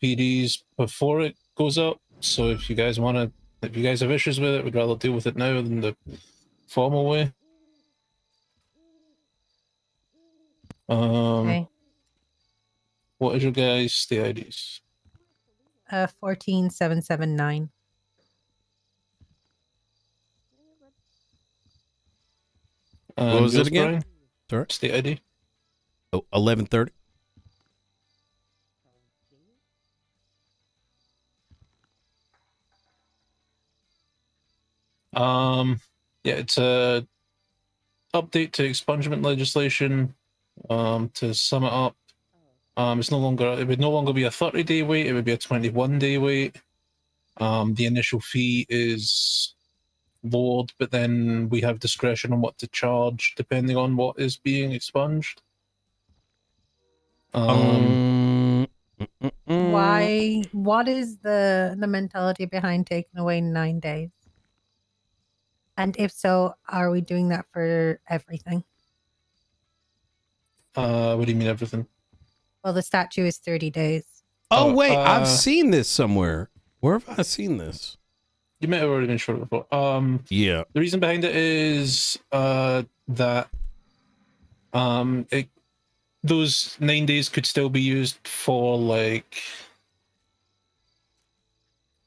PDs before it goes up. So if you guys have issues with it, we'd rather deal with it now than the formal way. Okay. What is your guys' state IDs? 14779. What was it again? Brian? Sorry? State ID? Oh, 1130. Yeah, it's a update to expungement legislation. To sum it up, it would no longer be a 30-day wait, it would be a 21-day wait. The initial fee is lowered, but then we have discretion on what to charge depending on what is being expunged. Why? What is the mentality behind taking away 9 days? And if so, are we doing that for everything? What do you mean everything? Well, the statute is 30 days. Oh, wait, I've seen this somewhere. Where have I seen this? You might have already been sure before. Yeah. The reason behind it is that those 9 days could still be used for like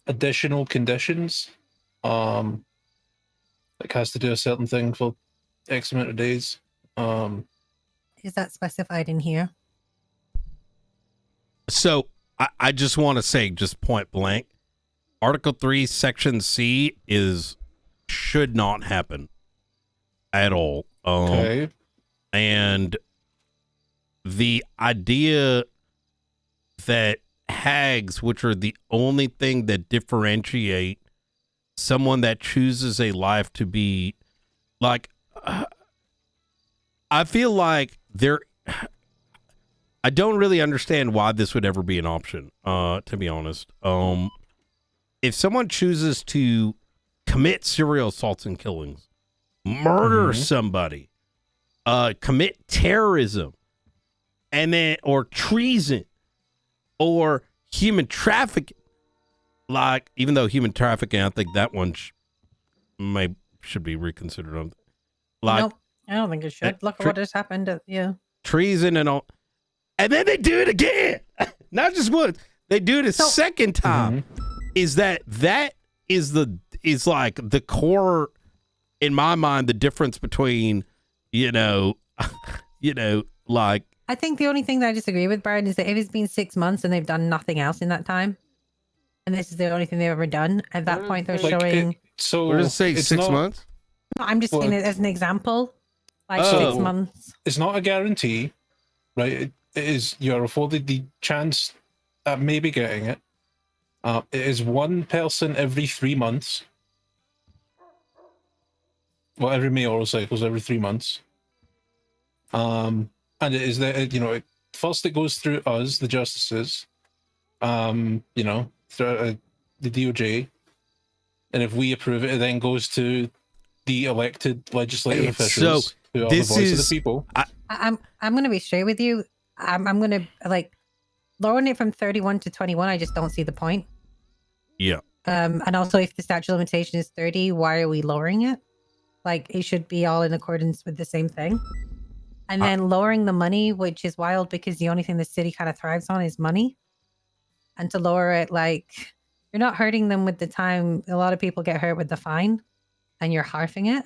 additional conditions. Like has to do a certain thing for X amount of days. Is that specified in here? So I just want to say, just point blank, Article 3, Section C should not happen at all. Okay. And the idea that hags, which are the only thing that differentiate someone that chooses a life to be like, I feel like I don't really understand why this would ever be an option, to be honest. If someone chooses to commit serial assaults and killings, murder somebody, commit terrorism, and then, or treason, or human trafficking, like, even though human trafficking, I think that one should be reconsidered on. Like, nope, I don't think it should. Look at what just happened. Yeah. Treason and all. And then they do it again. Not just once. They do it a second time. Is that is like the core, in my mind, the difference between, like. I think the only thing that I disagree with, Brian, is that if it's been 6 months and they've done nothing else in that time, and this is the only thing they've ever done, at that point they're showing. What does it say? 6 months? No, I'm just saying it as an example. Like 6 months. It's not a guarantee, right? It is, you're afforded the chance at maybe getting it. It is one person every 3 months. Well, every mayoral cycles every 3 months. And it is that, first it goes through us, the justices, through the DOJ. And if we approve it, it then goes to the elected legislative officials who are the voice of the people. I'm going to be straight with you. I'm going to, like, lowering it from 31 to 21, I just don't see the point. Yeah. And also, if the statute of limitation is 30, why are we lowering it? Like, it should be all in accordance with the same thing. And then lowering the money, which is wild because the only thing the city kind of thrives on is money. And to lower it, like, you're not hurting them with the time. A lot of people get hurt with the fine, and you're halving it.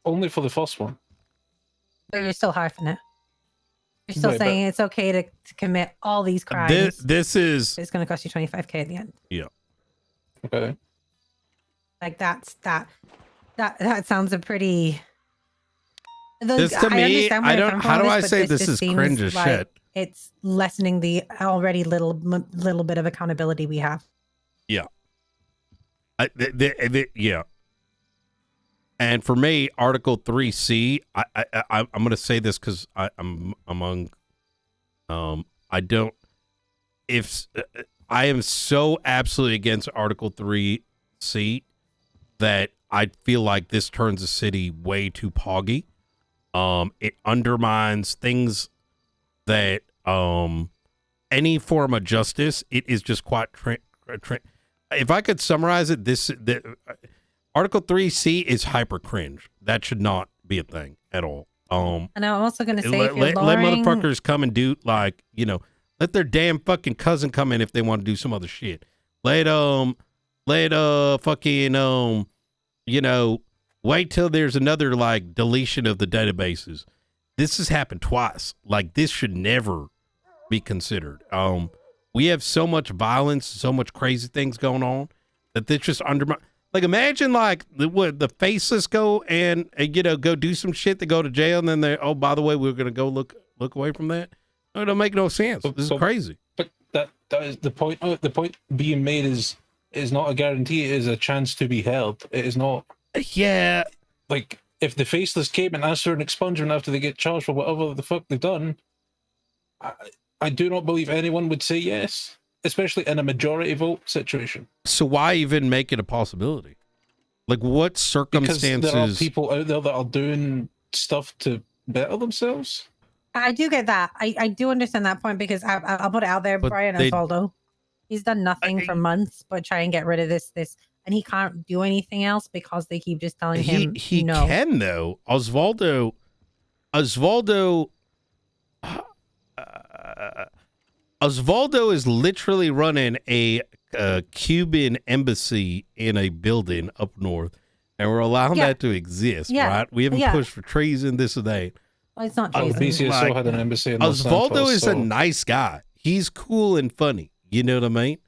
Only for the first one. But you're still halving it. You're still saying it's okay to commit all these crimes. This is... It's going to cost you $25,000 at the end. Yeah. Okay. Like, that sounds a pretty... This to me, how do I say this is cringe as shit? It's lessening the already little bit of accountability we have. Yeah. Yeah. And for me, Article 3C, I'm going to say this because I'm among, I am so absolutely against Article 3C that I feel like this turns the city way too poggy. It undermines things that, and any form of justice, it is just quite. If I could summarize it, Article 3C is hyper cringe. That should not be a thing at all. And I'm also going to say, if you're let lowering... motherfuckers come and do, like, you know, let their damn fucking cousin come in if they want to do some other shit. Let fucking you know, wait till there's another like deletion of the databases. This has happened twice. Like, this should never be considered. We have so much violence, so much crazy things going on that this just undermine. Like, imagine like the faceless go and you know, go do some shit, they go to jail, and then they, oh, by the way, we're gonna go look away from that. No, it don't make no sense. This is crazy. But that is the point. The point being made is not a guarantee. It is a chance to be held. It is not. Yeah. Like, if the faceless came and asked for an expungement after they get charged for whatever the fuck they've done, I do not believe anyone would say yes, especially in a majority vote situation. So why even make it a possibility? Like, what circumstances? Because there are people out there that are doing stuff to better themselves. I do get that. I do understand that point, because I'll put it out there, But Brian Osvaldo. He's done nothing for months but try and get rid of this, and he can't do anything else because they keep just telling him he no. can, though. Osvaldo is literally running a Cuban embassy in a building up north, and we're allowing that to exist, right? We haven't pushed for treason, this or that. Well, it's not The treason. BCSO had an embassy in Los Osvaldo Santos, is a nice guy. He's cool and funny. You know what I mean?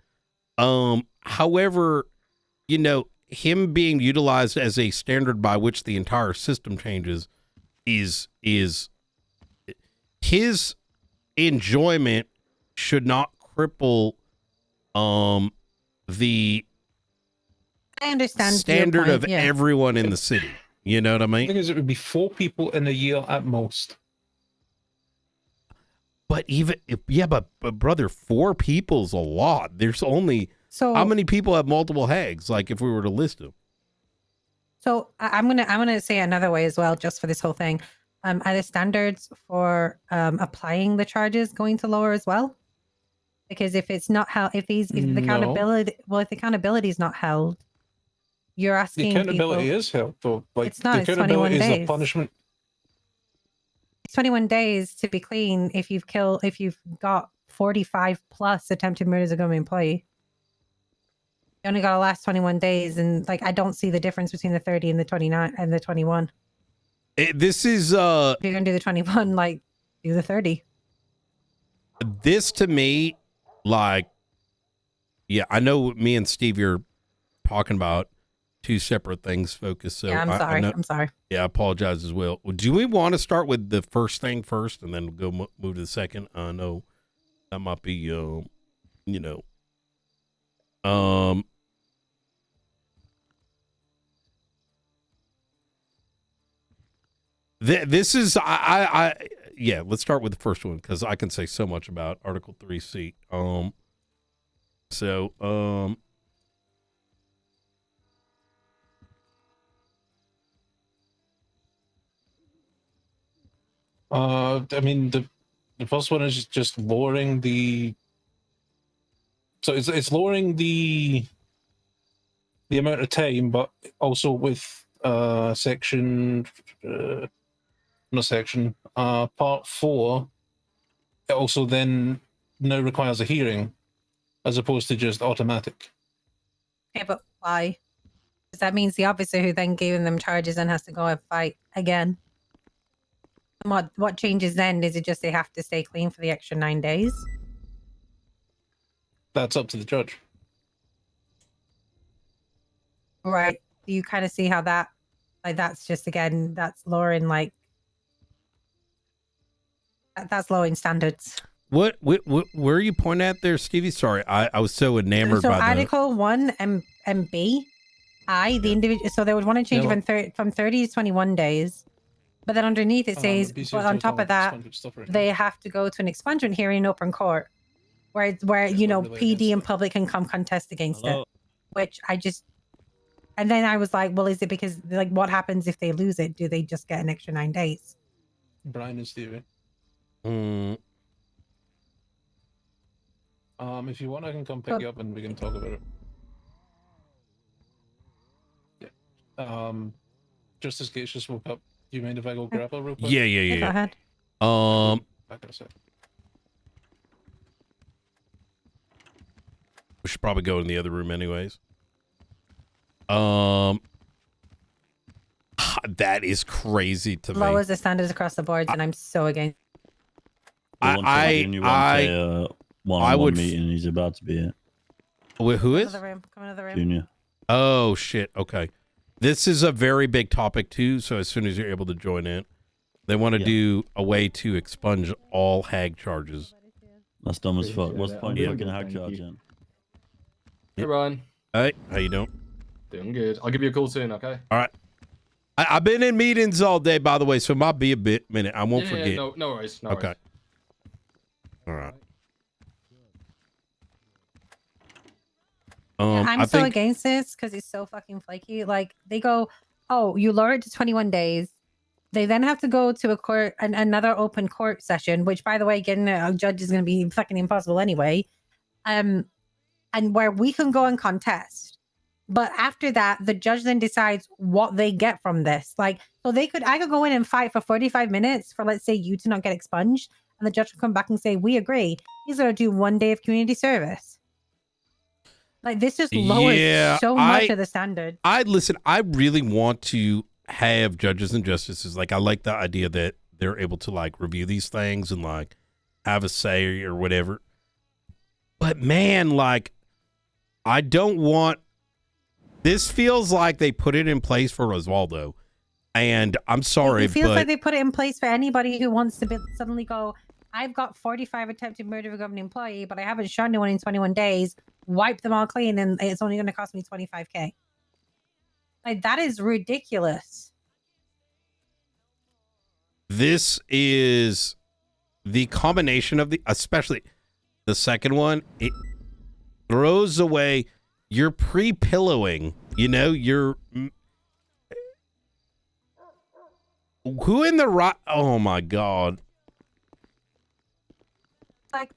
However, you know, him being utilized as a standard by which the entire system changes is his enjoyment should not cripple the I understand standard your of point, yeah. everyone in the city. You know what I The mean? thing is, it would be 4 people in a year at most. But even if, but brother, 4 people's a lot. There's only how many people have multiple hags? Like, if we were to list them. So I'm gonna say another way as well, just for this whole thing. Are the standards for applying the charges going to lower as well? Because if it's not held, if the accountability is not held, you're asking The accountability people, is held, though. Like, it's not. the It's 21 accountability is days. a punishment. It's 21 days to be clean if you've got 45 plus attempted murders of government employee. You only got to last 21 days, and like, I don't see the difference between the 30 and the 29 and the 21. This is If you're gonna do the 21, like, do the 30. This to me, like, yeah, I know me and Steve are talking about 2 separate things focused. So yeah, I'm sorry. I'm sorry. Yeah, I apologize as well. Do we want to start with the first thing first and then go move to the second? I know that might be, you know, this is yeah, let's start with the first one because I can say so much about Article 3C. I mean, the first one is just lowering the. So it's lowering the amount of time, but also with section, not section, part 4. It also then now requires a hearing, as opposed to just automatic. Okay, but why? Because that means the officer who then gave them charges then has to go and fight again. And what changes then? Is it just they have to stay clean for the extra 9 days? That's up to the judge. Right. You kind of see how that, like, that's just, again, that's lowering, like, that's lowering standards. What where are you pointing at there, Stevie? Sorry, I was so enamored so by Article 1 and B, the individual, so they would want to change it from 30 to 21 days. But then underneath it says, but on top of that, they have to go to an expungement hearing in open court, where you know, PD and public can come contest against it. Which I just, and then I was like, well, is it because, like, what happens if they lose it? Do they just get an extra 9 days? Brian and Stevie. If you want, I can come pick you up and we can talk about it. Yeah. Justice Gates just woke up. Do you mind if I go grab her real quick? Yeah. Go ahead. Back in a sec. We should probably go in the other room anyways. That is crazy to me. Lowers the standards across the boards, and I'm so against. I would meeting. He's about to be it. Who is? Come into the room. Junior. Oh shit. Okay. This is a very big topic too. So as soon as you're able to join in, they want to do a way to expunge all hag charges. That's dumb as fuck. What's the point of fucking hag charge then? Hey Ryan. Hey, how you doing? Doing good. I'll give you a call soon, okay? All right. I've been in meetings all day, by the way, so it might be a minute. I won't forget. No worries. No okay. worries. All right. I'm so against this because it's so fucking flaky. Like they go, oh, you lower it to 21 days. They then have to go to a court, another open court session, which, by the way, getting a judge is going to be fucking impossible anyway. And where we can go and contest. But after that, the judge then decides what they get from this. Like, so I could go in and fight for 45 minutes for, let's say, you to not get expunged. And the judge will come back and say, we agree. He's going to do 1 day of community service. Like, this just lowers so much of the standard. I really want to have judges and justices. Like, I like the idea that they're able to, like, review these things and, like, have a say or whatever. But, man, like, I don't want... This feels like they put it in place for Oswaldo. And I'm sorry, it feels like they put it in place for anybody who wants to suddenly go, I've got 45 attempted murder of a government employee, but I haven't shot anyone in 21 days. Wipe them all clean, and it's only going to cost me 25K. Like, that is ridiculous. This is the combination of especially the second one. It throws away your pre-pillowing. You know, who in the right? Oh my God. Like,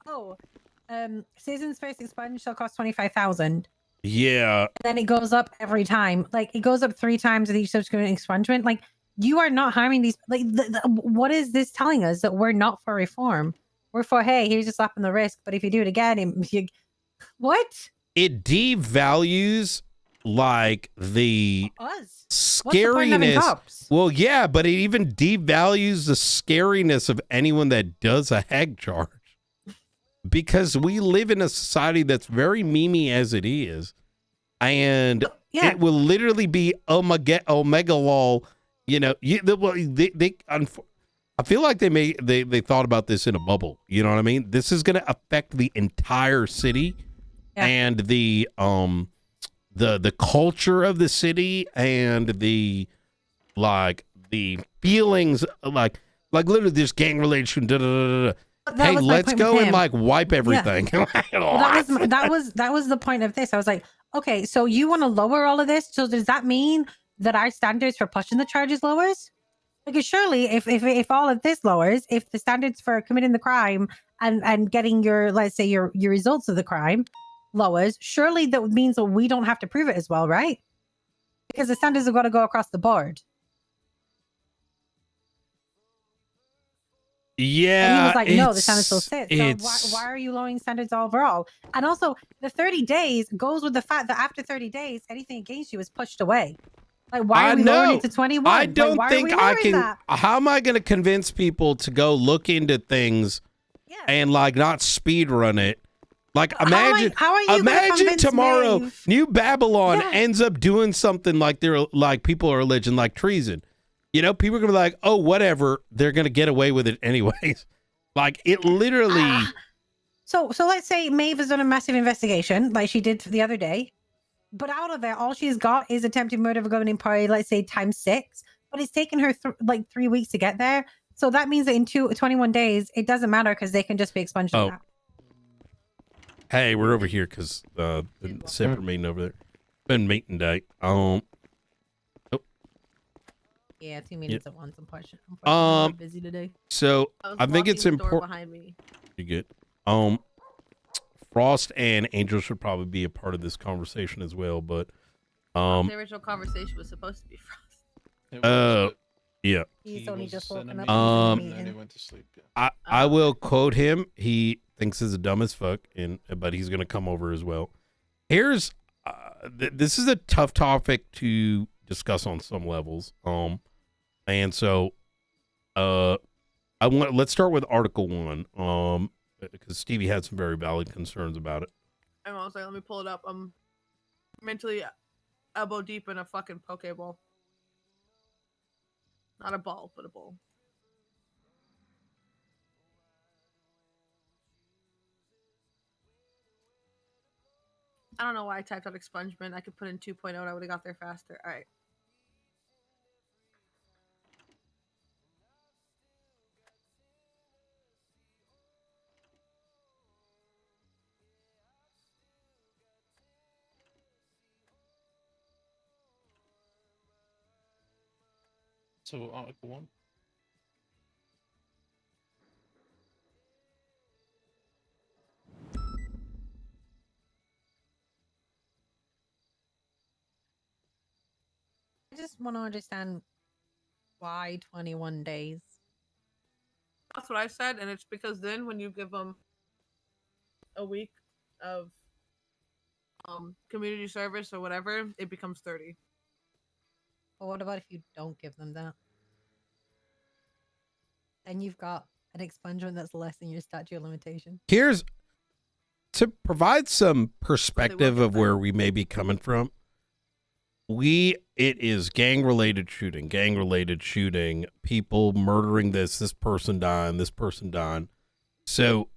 citizens first expunge shall cost 25,000. Yeah. And then it goes up every time. Like, it goes up 3 times with each subsequent expungement. Like, you are not harming these. Like, what is this telling us? That we're not for reform. We're for, hey, here's a slap on the wrist. But if you do it again, what? It devalues like the scariness. Well, yeah, but it even devalues the scariness of anyone that does a hag charge. Because we live in a society that's very memey as it is. And it will literally be omega lol. You know, I feel like they thought about this in a bubble. You know what I mean? This is going to affect the entire city and the culture of the city and the feelings like literally this gang relation. Hey, let's go and like wipe everything. Yeah. that was the point of this. I was like, okay, so you want to lower all of this? So does that mean that our standards for pushing the charges lowers? Because surely if all of this lowers, if the standards for committing the crime and getting your, let's say, your results of the crime lowers, surely that means that we don't have to prove it as well, right? Because the standards have got to go across the board. Yeah. And he was like, no, the standards still sit. So why are you lowering standards overall? And also, the 30 days goes with the fact that after 30 days, anything against you is pushed away. Like, why are we lowering it to 21? I don't think I can. That? How am I going to convince people to go look into things and like not speed run it? Like, imagine, imagine tomorrow, Maeve? New Babylon ends up doing something like they're like people are alleging like treason. You know, people are gonna be like, oh, whatever. They're gonna get away with it anyways. Like, it literally. So let's say Maeve has done a massive investigation, like she did the other day. But out of it, all she's got is attempted murder of a government employee, let's say times 6. But it's taken her like 3 weeks to get there. So that means that in 21 days, it doesn't matter because they can just be expunged. Oh. Hey, we're over here because separate meeting over there. Been meeting day. Yeah, 2 meetings at once. Unfortunately, I'm busy today. So I think it's important. Behind me. You good? Frost and Angel should probably be a part of this conversation as well. But The original conversation was supposed to be Frost. It was, but yeah, He's he only was just in a woken up. meeting, He's in a and then he meeting. went to sleep. Yeah. I will quote him. He thinks he's dumb as fuck, but he's gonna come over as well. Here's this is a tough topic to discuss on some levels. And so let's start with Article 1. Because Stevie had some very valid concerns about it. I'm also let me pull it up. I'm mentally elbow deep in a fucking Pokeball. Not a ball, but a bowl. I don't know why I typed out expungement. I could put in 2.0 and I would have got there faster. All right. So Article 1. I just want to understand why 21 days. That's what I said, and it's because then when you give them a week of community service or whatever, it becomes 30. But what about if you don't give them that? And you've got an expungement that's less than your statute of limitation. Here's to provide some perspective get of where we may be coming from. It is gang related shooting, people murdering this person dying. So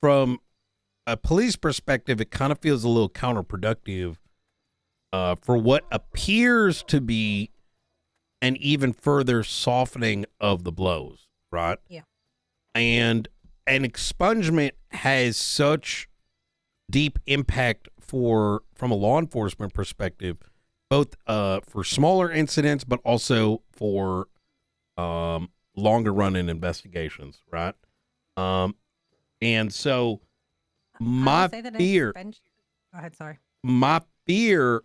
from a police perspective, it kind of feels a little counterproductive for what appears to be an even further softening of the blows, right? Yeah. And an expungement has such deep impact from a law enforcement perspective, both for smaller incidents, but also for longer running investigations, right? And so my fear, Go ahead, sorry. my fear,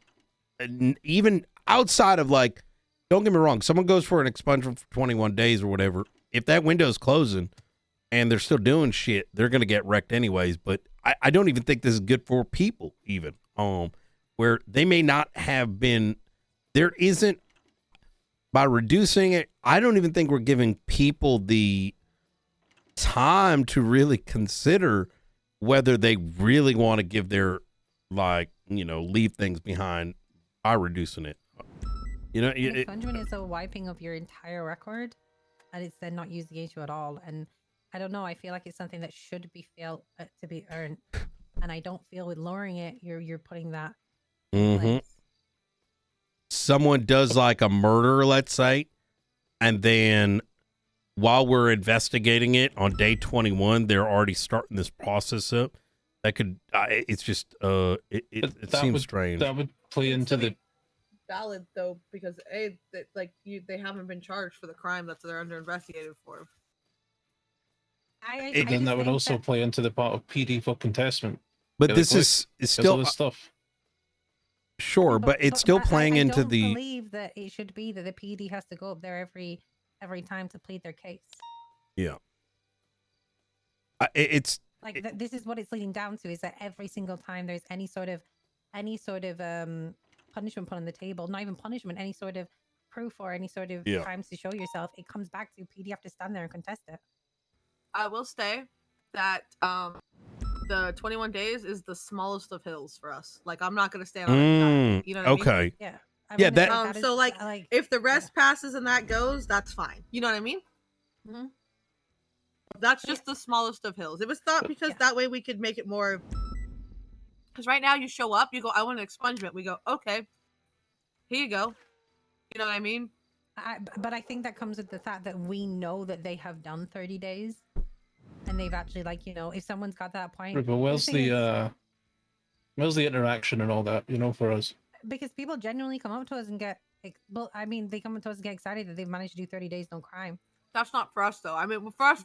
even outside of like, don't get me wrong, someone goes for an expungement for 21 days or whatever. If that window's closing and they're still doing shit, they're going to get wrecked anyways. But I don't even think this is good for people, even where they may not have been. There isn't, by reducing it, I don't even think we're giving people the time to really consider whether they really want to give their, leave things behind by reducing it. Expungement is a wiping of your entire record, and it's then not used against you at all. And I don't know. I feel like it's something that should be felt to be earned, and I don't feel with lowering it, you're putting that. in place. Someone does like a murder, let's say, and then while we're investigating it on day 21, they're already starting this process up. That could, it's just, it seems strange. That would play into the. Valid though, because they haven't been charged for the crime that they're under investigated for. Then that would also play into the part of PD for contestment. But this is still this stuff. Sure, but it's still playing into I the. believe that it should be that the PD has to go up there every time to plead their case. Yeah. It's like this is what it's leading down to, is that every single time there's any sort of punishment put on the table, not even punishment, any sort of proof or any sort of crimes to show yourself, it comes back to PD have to stand there and contest it. I will say that the 21 days is the smallest of hills for us. Like, I'm not gonna stand on it. You know what I mean? Yeah. Yeah, that so like if the rest passes and that goes, that's fine. You know what I mean? Mm-hmm. That's just the smallest of hills. It was thought because that way we could make it more. Because right now you show up, you go, I want an expungement. We go, okay, here you go. You know what I mean? But I think that comes with the fact that we know that they have done 30 days, and they've actually, if someone's got that point. But where's the interaction and all that, for us? Because people genuinely come up to us and get, they come up to us and get excited that they've managed to do 30 days, no crime. That's not for us, though. I mean, for us,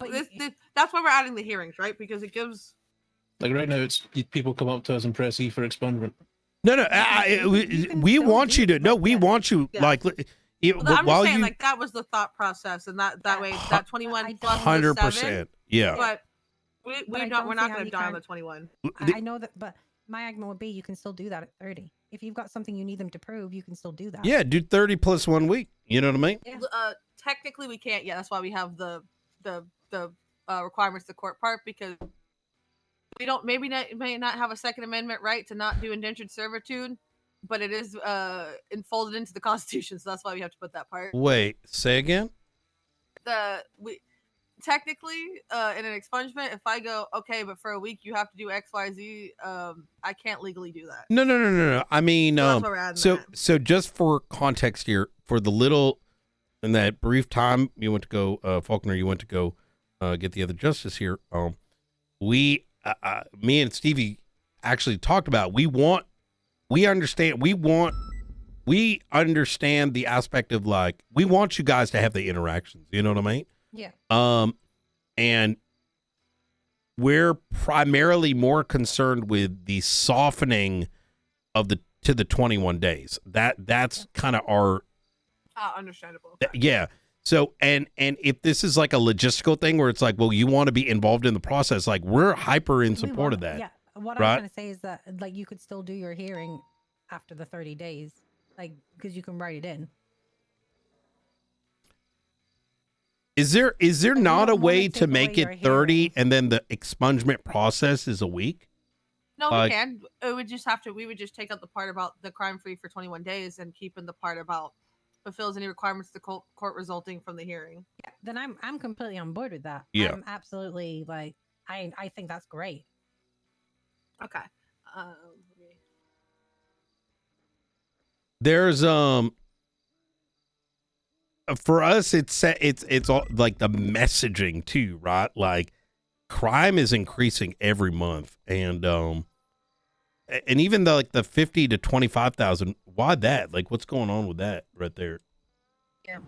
that's why we're adding the hearings, right? Because it gives Like right now, it's people come up to us and press E for expungement. No, no. You can We still want do you to. it No, like we that. want you Yeah. like. Well, I'm while just saying, you like that was the thought process, and that way that 21 I plus don't- the 7. 100%. Yeah. But But we're I not don't see going how to you die on can't- the 21. I know that, but my argument would be you can still do that at 30. If you've got something you need them to prove, you can still do that. Yeah, do 30 plus 1 week. You know what I mean? Yeah. Technically, we can't yet. That's why we have the requirements to court part, because we don't may not have a Second Amendment right to not do indentured servitude, but it is enfolded into the Constitution, so that's why we have to put that part. Wait, say again? We technically in an expungement, if I go, okay, but for a week you have to do XYZ, I can't legally do that. No. I mean, So that's why we're adding that. so just for context here, for the little in that brief time you went to go, Folkner, you went to go get the other justice here. Me and Stevie actually talked about we understand the aspect of like we want you guys to have the interactions. You know what I mean? Yeah. And we're primarily more concerned with the softening of the 21 days. That's kind of our Understandable. yeah. So and if this is like a logistical thing where it's like, well, you want to be involved in the process, like we're hyper in support of that. Yeah. What right? I'm trying to say is that like you could still do your hearing after the 30 days, like because you can write it in. Is there not don't a wanna way take to away make your it 30 hearing. and then the expungement process is a week? No, Like- we can. It would just have to. We would just take out the part about the crime free for 21 days and keep in the part about fulfills any requirements to court resulting from the hearing. Yeah. Then I'm completely on board with that. Yeah. I'm absolutely like I think that's great. Okay. There's for us it's all like the messaging too, right? Like crime is increasing every month, and even the like the 50 to 25,000, why that? Like what's going on with that right there? Yeah.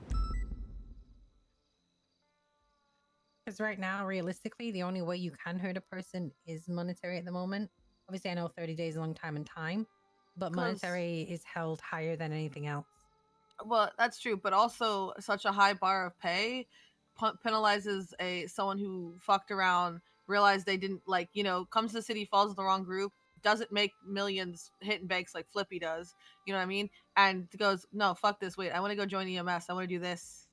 Because right now, realistically, the only way you can hurt a person is monetary at the moment. Obviously, I know 30 days is a long time in time, but 'Cause- monetary is held higher than anything else. Well, that's true, but also such a high bar of pay penalizes someone who fucked around, realized they didn't comes to the city, falls in the wrong group, doesn't make millions hitting banks like Flippy does, you know what I mean? And goes, no, fuck this. Wait, I want to go join EMS. I want to do this.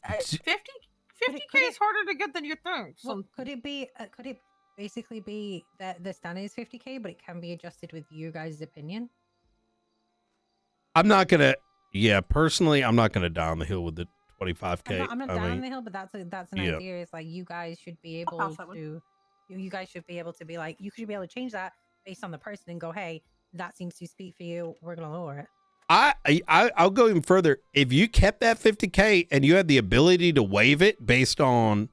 50K is harder to get than you think. Well, could it basically be that the standard is 50K, but it can be adjusted with your guys' opinion? I'm not gonna personally I'm not gonna die on the hill with the 25K. I'm not I down mean, the hill, but that's an yeah. idea. It's like you guys should be able pass that one. to. You guys should be able to be like, you should be able to change that based on the person and go, hey, that seems to speak for you. We're gonna lower it. I'll go even further. If you kept that 50K and you had the ability to waive it based on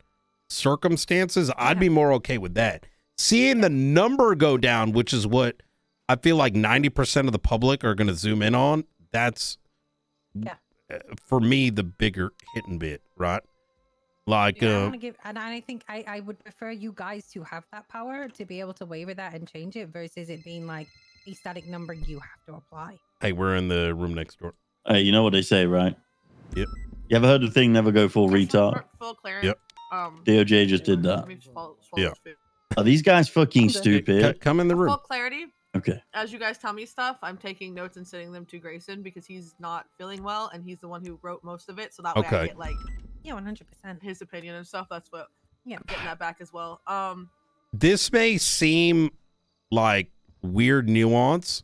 circumstances, I'd be more okay with that. Seeing the number go down, which is what I feel like 90% of the public are going to zoom in on, that's for me the bigger hitting bit, right? Like, I want to give, and I think I would prefer you guys to have that power to be able to waiver that and change it versus it being like a static number you have to apply. hey, we're in the room next door. Hey, you know what they say, right? Yep. You ever heard the thing never go full retard? Full clearance. Yep. DOJ just did that. Let me just swallow Yeah. this food. Are these guys fucking Okay. stupid? Come in the Full room. clarity. Okay. As you guys tell me stuff, I'm taking notes and sending them to Grayson because he's not feeling well and he's the one who wrote most of it. So that way I Okay. get like Yeah, 100%. his opinion and stuff. That's what Yeah. I'm getting that back as well. This may seem like weird nuance,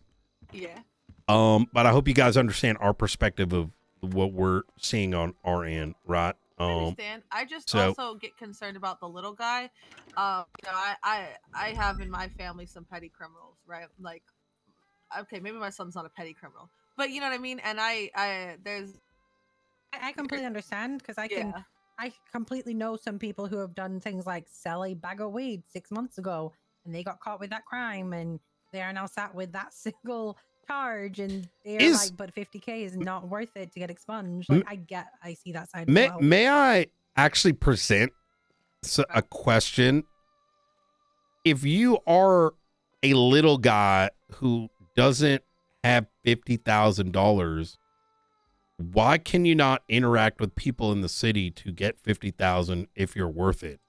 Yeah. but I hope you guys understand our perspective of what we're seeing on our end, right? I understand. I just so- also get concerned about the little guy. I have in my family some petty criminals, right? Like, okay, maybe my son's not a petty criminal, but you know what I mean. And I completely understand because yeah. I completely know some people who have done things like sell a bag of weed 6 months ago and they got caught with that crime and they are now sat with that single charge and they're like, but 50K is not worth it to get expunged. Like I see that side as well. May I actually present a question? if you are a little guy who doesn't have $50,000, why can you not interact with people in the city to get 50,000 if you're worth it?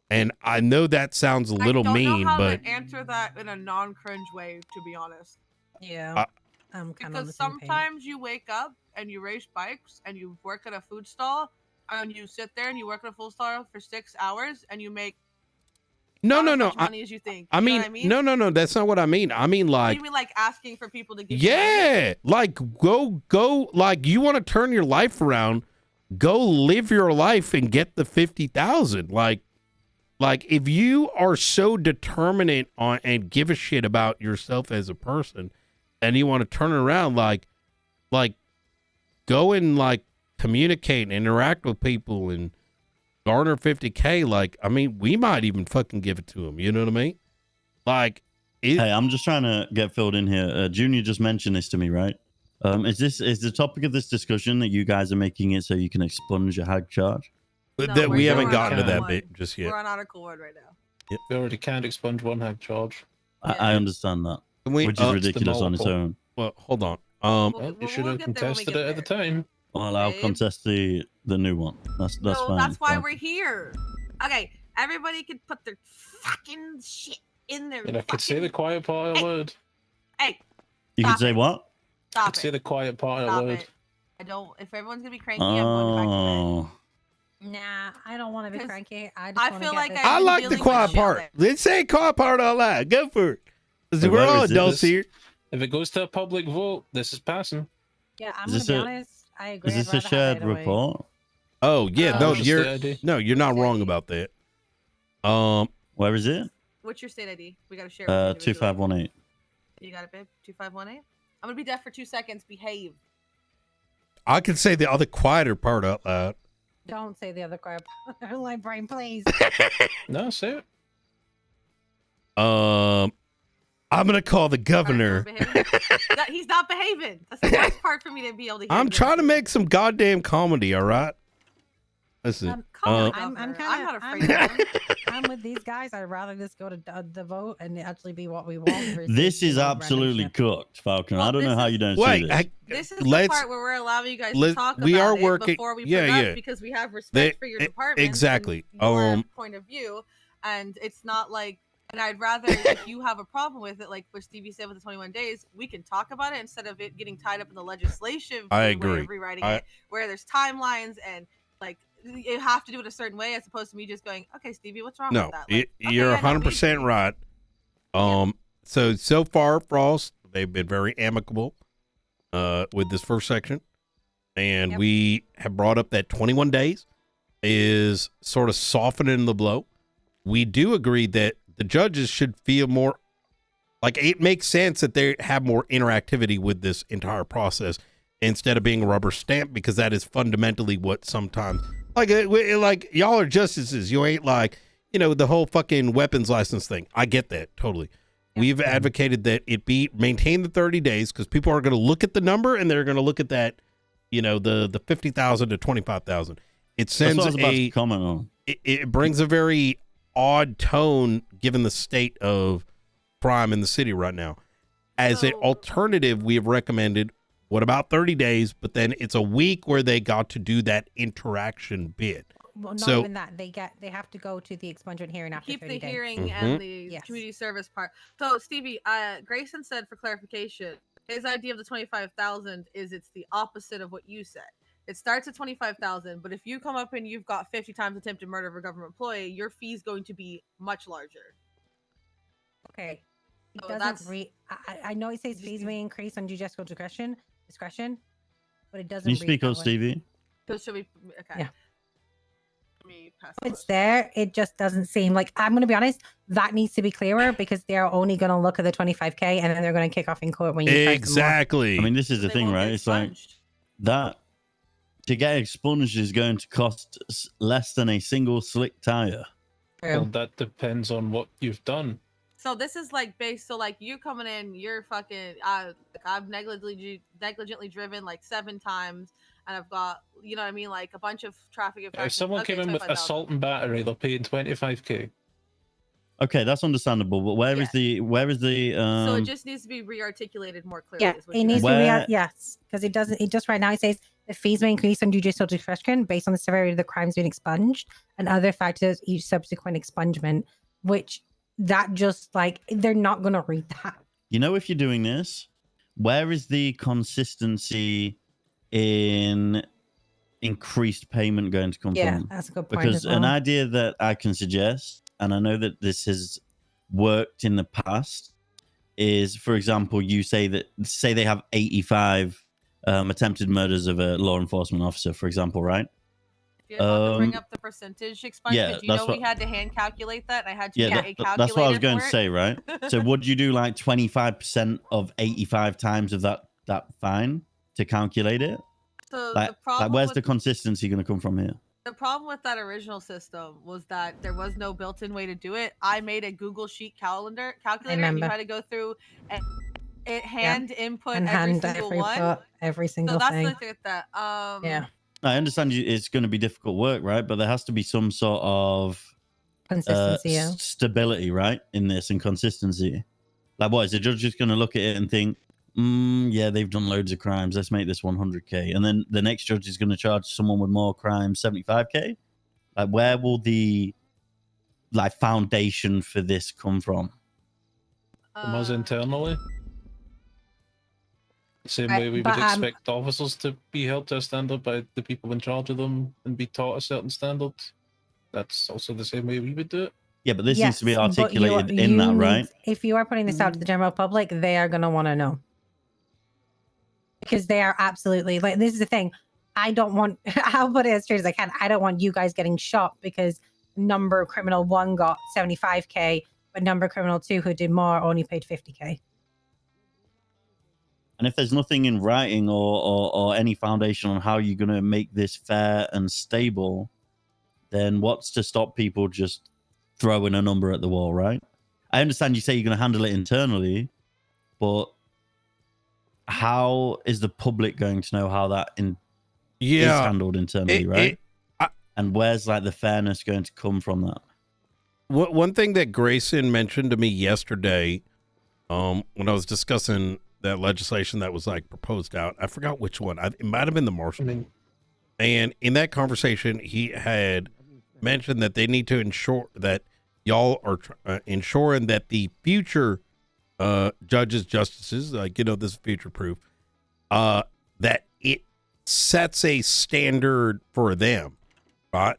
And I know that sounds a little mean, I don't know how but to answer that in a non-cringe way, to be honest. Yeah. I'm kind of on the Because same page. sometimes you wake up and you race bikes and you work at a food stall and you sit there and you work at a food stall for 6 hours and you make no, not no, as no. much money as you think. I You know mean, what I mean? no. That's not what I mean. I mean, What do like, you mean, like asking for people to give you money? yeah, like go, like you want to turn your life around, go live your life and get the 50,000. Like if you are so determinate on and give a shit about yourself as a person, and you want to turn it around, like go and like communicate and interact with people and garner 50K. Like, I mean, we might even fucking give it to them. You know what I mean? Like, Hey, I'm just trying to get filled in here. Junior just mentioned this to me, right? Is the topic of this discussion that you guys are making it so you can expunge a hag charge? No, that we we're haven't on gotten to Article that one. bit just yet. We're on Article 1 right now. We already can't expunge one hag charge. I understand that, Can we, which is ridiculous on its multiple. own. well, hold on. We'll Well, you should we'll have get there when we contested get it at the there. time. Well, I'll Babe. contest the new one. That's No, fine. that's why fine. we're here. Okay, everybody can put their fucking shit in there. And I could say the quiet part out Hey. loud. Hey, You can stop say it. what? I stop could say it. the quiet part out Stop loud. it. I don't. If everyone's gonna be cranky, I'm going back to bed. Oh, Nah, I don't want to be 'Cause cranky. I I feel feel like this I've I been like the dealing with quiet shit part. there. Let's say quiet part out loud. Go for it. 'Cause Hey, we're where all is adults this? here. If it goes to a public vote, this is passing. Yeah, I'm Is gonna this be a- honest. I agree. is this I'd a rather have shared it away. report? Oh yeah, Uh, no, What's your you're state ID? no, you're not What's your wrong ID? about that. Where is it? What's your state ID? We gotta share. It with you individually. 2518. You got it, babe. 2518. I'm gonna be deaf for 2 seconds. Behave. I could say the other quieter part out loud. Don't say the other crap. Like brain, please. No, say it. I'm gonna call the Alright, governor. so we're behaving? He's not behaving. That's the worst part for me to be able to hear. I'm him trying to do. make some goddamn comedy. All right. Listen. Calm down, I'm Governor. kind of. I'm not afraid of him. I'm with these guys. I'd rather just go to the vote and actually be what we want. versus, This you is know, random absolutely shit. cooked, Falcon. Well, I don't know this how is- you don't see Wait, this. This is the let's part where we're allowing you guys to let- talk we about are it working- before we yeah, progress yeah. because we have respect They- for your e- department. exactly. And your point of view, and it's not like. And I'd rather, if you have a problem with it, like what Stevie said with the 21 days, we can talk about it instead of it getting tied up in the legislation. I way agree. Of rewriting I- it, where there's timelines and like you have to do it a certain way, as opposed to me just going, "Okay, Stevie, what's wrong No, with that?" Like, okay, you're yeah, no, we 100% agree. right. So far, Frost, they've been very amicable with this first section, and Yep. we have brought up that 21 days is sort of softening the blow. We do agree that the judges should feel more like it makes sense that they have more interactivity with this entire process instead of being rubber stamped, because that is fundamentally what sometimes like y'all are justices. You ain't like, you know, the whole fucking weapons license thing. I get that totally. We've advocated that it be maintain the 30 days because people are going to look at the number and they're going to look at that, you know, the 50,000 to 25,000. It That's sends what I was about a to comment on. it brings a very odd tone given the state of crime in the city right now. As an So- alternative, we have recommended, what about 30 days? But then it's a week where they got to do that interaction bit. Well, not So- even that. They have to go to the expungement hearing after Keep 30 the days. hearing Mhm. and the Yes. community service part. So Stevie, Grayson said for clarification, his idea of the 25,000 is it's the opposite of what you said. It starts at 25,000, but if you come up and you've got 50 times attempted murder of a government employee, your fee's going to be much larger. Okay. It So doesn't that's- I know it says Just fees do- may increase on judicial discretion, but it doesn't Can you read speak that on way. Stevie? So should we? Okay. Yeah. Let me pass. It's there. It just doesn't seem like, I'm going to be honest, that needs to be clearer because they're only going to look at the 25K and then they're going to kick off in court when you charge them more. Exactly. I mean, this is the thing, right? It's like that to get expunged is going to cost less than a single slick tire. Well, True. that depends on what you've done. So this is like based. So like you coming in, you're fucking. I've negligently driven like 7 times, and I've got, you know what I mean, like a bunch of traffic infractions. If someone Okay, came in with 25,000. assault and battery, they're paying 25k. Okay, that's understandable. But where is the So it just needs to be re-articulated more clearly. Yeah, is what it you needs guys- to be Where- yes, because it doesn't. It just right now it says the fees may increase on judicial discretion based on the severity of the crimes being expunged and other factors each subsequent expungement. Which that just like they're not going to read that. You know, if you're doing this, where is the consistency in increased payment going to come Yeah, from? that's a good point. Because as well. an idea that I can suggest, and I know that this has worked in the past, is, for example, you say they have 85 attempted murders of a law enforcement officer, for example, right? If you're about to bring up the percentage expungement, yeah, you know that's we what- had to hand calculate that. And I had to Yeah, get a calculator that's what I was going for to it. say, right? So would you do like 25% of 85 times of that fine to calculate it? So Like, the problem where's with the consistency going to come from here? the problem with that original system was that there was no built-in way to do it. I made a Google Sheet calculator, and you remember. had to go through and hand input and every hand single every one. put every single So that's thing. the thing with that. Yeah, I understand it's going to be difficult work, right? But there has to be some sort of consistency. Yeah. stability, right, in this, and consistency. Like, what is the judge just going to look at it and think, yeah, they've done loads of crimes, let's make this 100k, and then the next judge is going to charge someone with more crimes 75k? Like, where will the foundation for this come from? From us internally. The same Right, way we but, would expect officers to be held to a standard by the people in charge of them and be taught a certain standard. That's also the same way we would do it. Yeah, but this needs to be Yes, but articulated you in that, need- right? If you are putting this out to the general public, they are going to want to know. Because they are absolutely like, this is the thing. I don't want, I'll put it as straight as I can. I don't want you guys getting shot because number criminal 1 got 75k, but number criminal 2 who did more only paid 50k. And if there's nothing in writing or any foundation on how you're going to make this fair and stable, then what's to stop people just throwing a number at the wall, right? I understand you say you're going to handle it internally, but how is the public going to know how that is handled internally, right? And where's the fairness going to come from that? One thing that Grayson mentioned to me yesterday, when I was discussing that legislation that was proposed out, I forgot which one. It might have been the Marshall. And in that conversation, he had mentioned that they need to ensure that y'all are ensuring that the future judges, justices, this is future proof, that it sets a standard for them, right?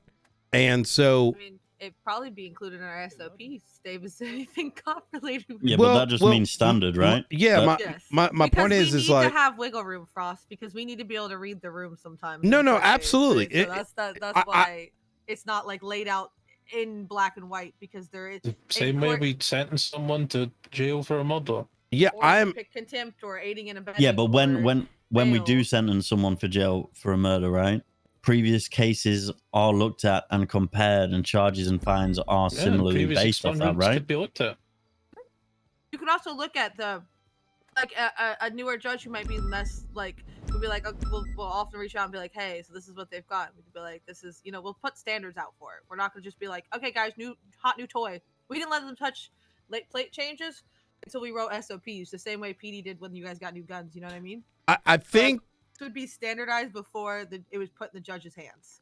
And so, I mean, it'd probably be included in our SOPs. Davis, anything cop related. Yeah, but that just means standard, right? Yeah, Yes. my point Because is we need like, to have wiggle room, Frost, because we need to be able to read the room sometimes. No, in no, court days, absolutely. right? So that's why it's not laid out in black and white, because there is The same way we sentence someone to jail for a murder. yeah, or I'm contempt or aiding and abetting. Yeah, but when we do bail. sentence someone for jail for a murder, right? Previous cases are looked at and compared, and charges and fines are similarly previous based off that, expungements right? could be looked at. You can also look at the a newer judge who might be less would be like, we'll often reach out and be like, hey, so this is what they've got. We could be like, this is, we'll put standards out for it. We're not gonna just be like, okay guys, hot new toy. We didn't let them touch plate changes until we wrote SOPs, the same way PD did when you guys got new guns. You know what I mean? I think This would be standardized before it was put in the judge's hands.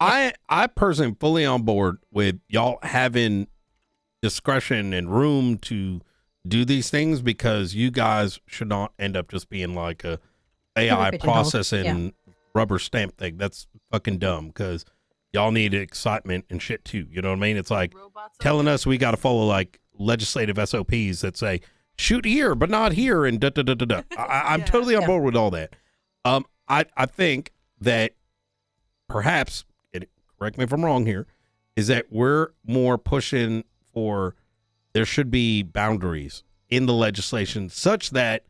I personally am fully on board with y'all having discretion and room to do these things, because you guys should not end up just being like a AI pigeonholed. processing rubber stamp thing. That's fucking dumb, because y'all need excitement and shit too. You know what I mean? It's like Robots telling us we got to follow legislative SOPs that say shoot here but not here and da da da da da. I'm Yeah. totally on board with all that. I think that perhaps, correct me if I'm wrong here, is that we're more pushing for there should be boundaries in the legislation such that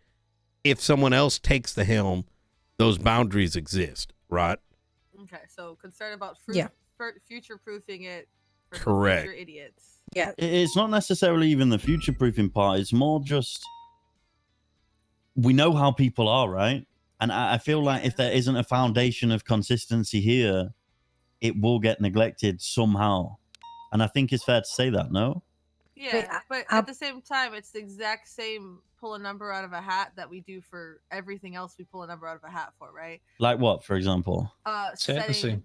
if someone else takes the helm, those boundaries exist, right? Okay, so concerned about future proofing it for Correct. future idiots. Yeah. It's not necessarily even the future proofing part. It's more just we know how people are, right? And I feel like if there isn't a foundation of consistency here, it will get neglected somehow. And I think it's fair to say that, no? Yeah, but I'll- at the same time, it's the exact same pull a number out of a hat that we do for everything else we pull a number out of a hat for, right? Like what, for example? Sentencing.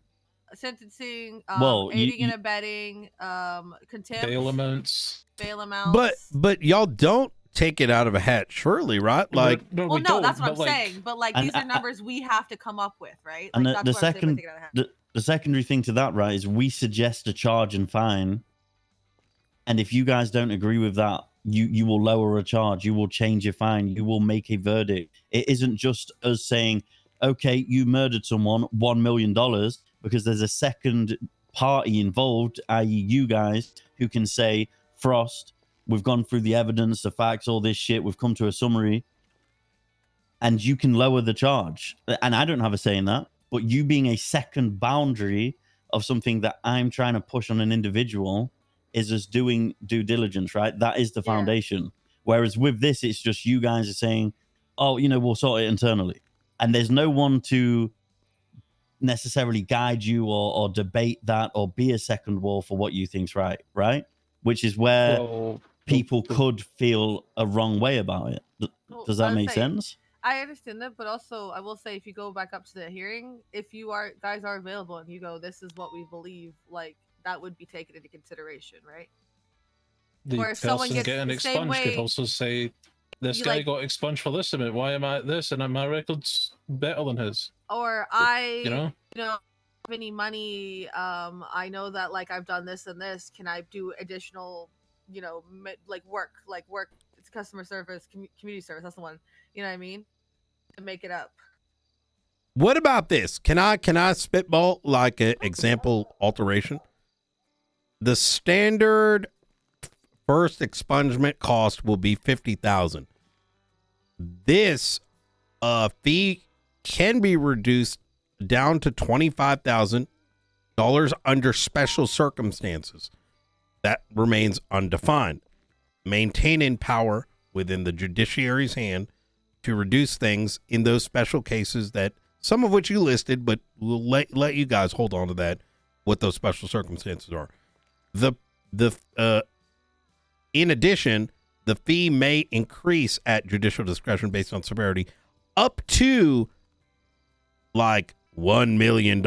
Sentencing, Well, aiding and abetting, contempt, Bail amounts. bail amounts. But y'all don't take it out of a hat, surely, right? Like, no, well, we no, don't, that's what I'm but, like, saying. But like, And these are numbers we have to come up with, right? And Like, the that's why I'm saying we second, take it out of the hat. the secondary thing to that, right, is we suggest a charge and fine, and if you guys don't agree with that, you will lower a charge, you will change your fine, you will make a verdict. It isn't just us saying, okay, you murdered someone, $1 million, because there's a second party involved, i.e. you guys, who can say, Frost, we've gone through the evidence, the facts, all this shit, we've come to a summary, and you can lower the charge. And I don't have a say in that, but you being a second boundary of something that I'm trying to push on an individual is us doing due diligence, right? That is the foundation. Whereas with this, it's just you guys are saying, oh, we'll sort it internally. And there's no one to necessarily guide you or debate that or be a second wall for what you think's right? Which is where people could feel a wrong way about it. Does that make sense? I understand that, but also I will say, if you go back up to the hearing, if you guys are available and you go, this is what we believe, like, that would be taken into consideration, right? The Or if someone person gets getting the same expunged could way- also say, this you, guy like- got expunged for this amount. Why am I at this? And my record's better than his. Or You know? have any money, I know that, like, I've done this and this, can I do additional, work, it's customer service, community service, that's the one, you know what I mean, to make it up. what about this? Can I spitball like an example alteration? The standard first expungement cost will be $50,000. This fee can be reduced down to $25,000 under special circumstances. That remains undefined. Maintaining power within the judiciary's hand to reduce things in those special cases, that some of which you listed, but we'll let you guys hold on to that, what those special circumstances are. In addition, the fee may increase at judicial discretion based on severity up to like $1 million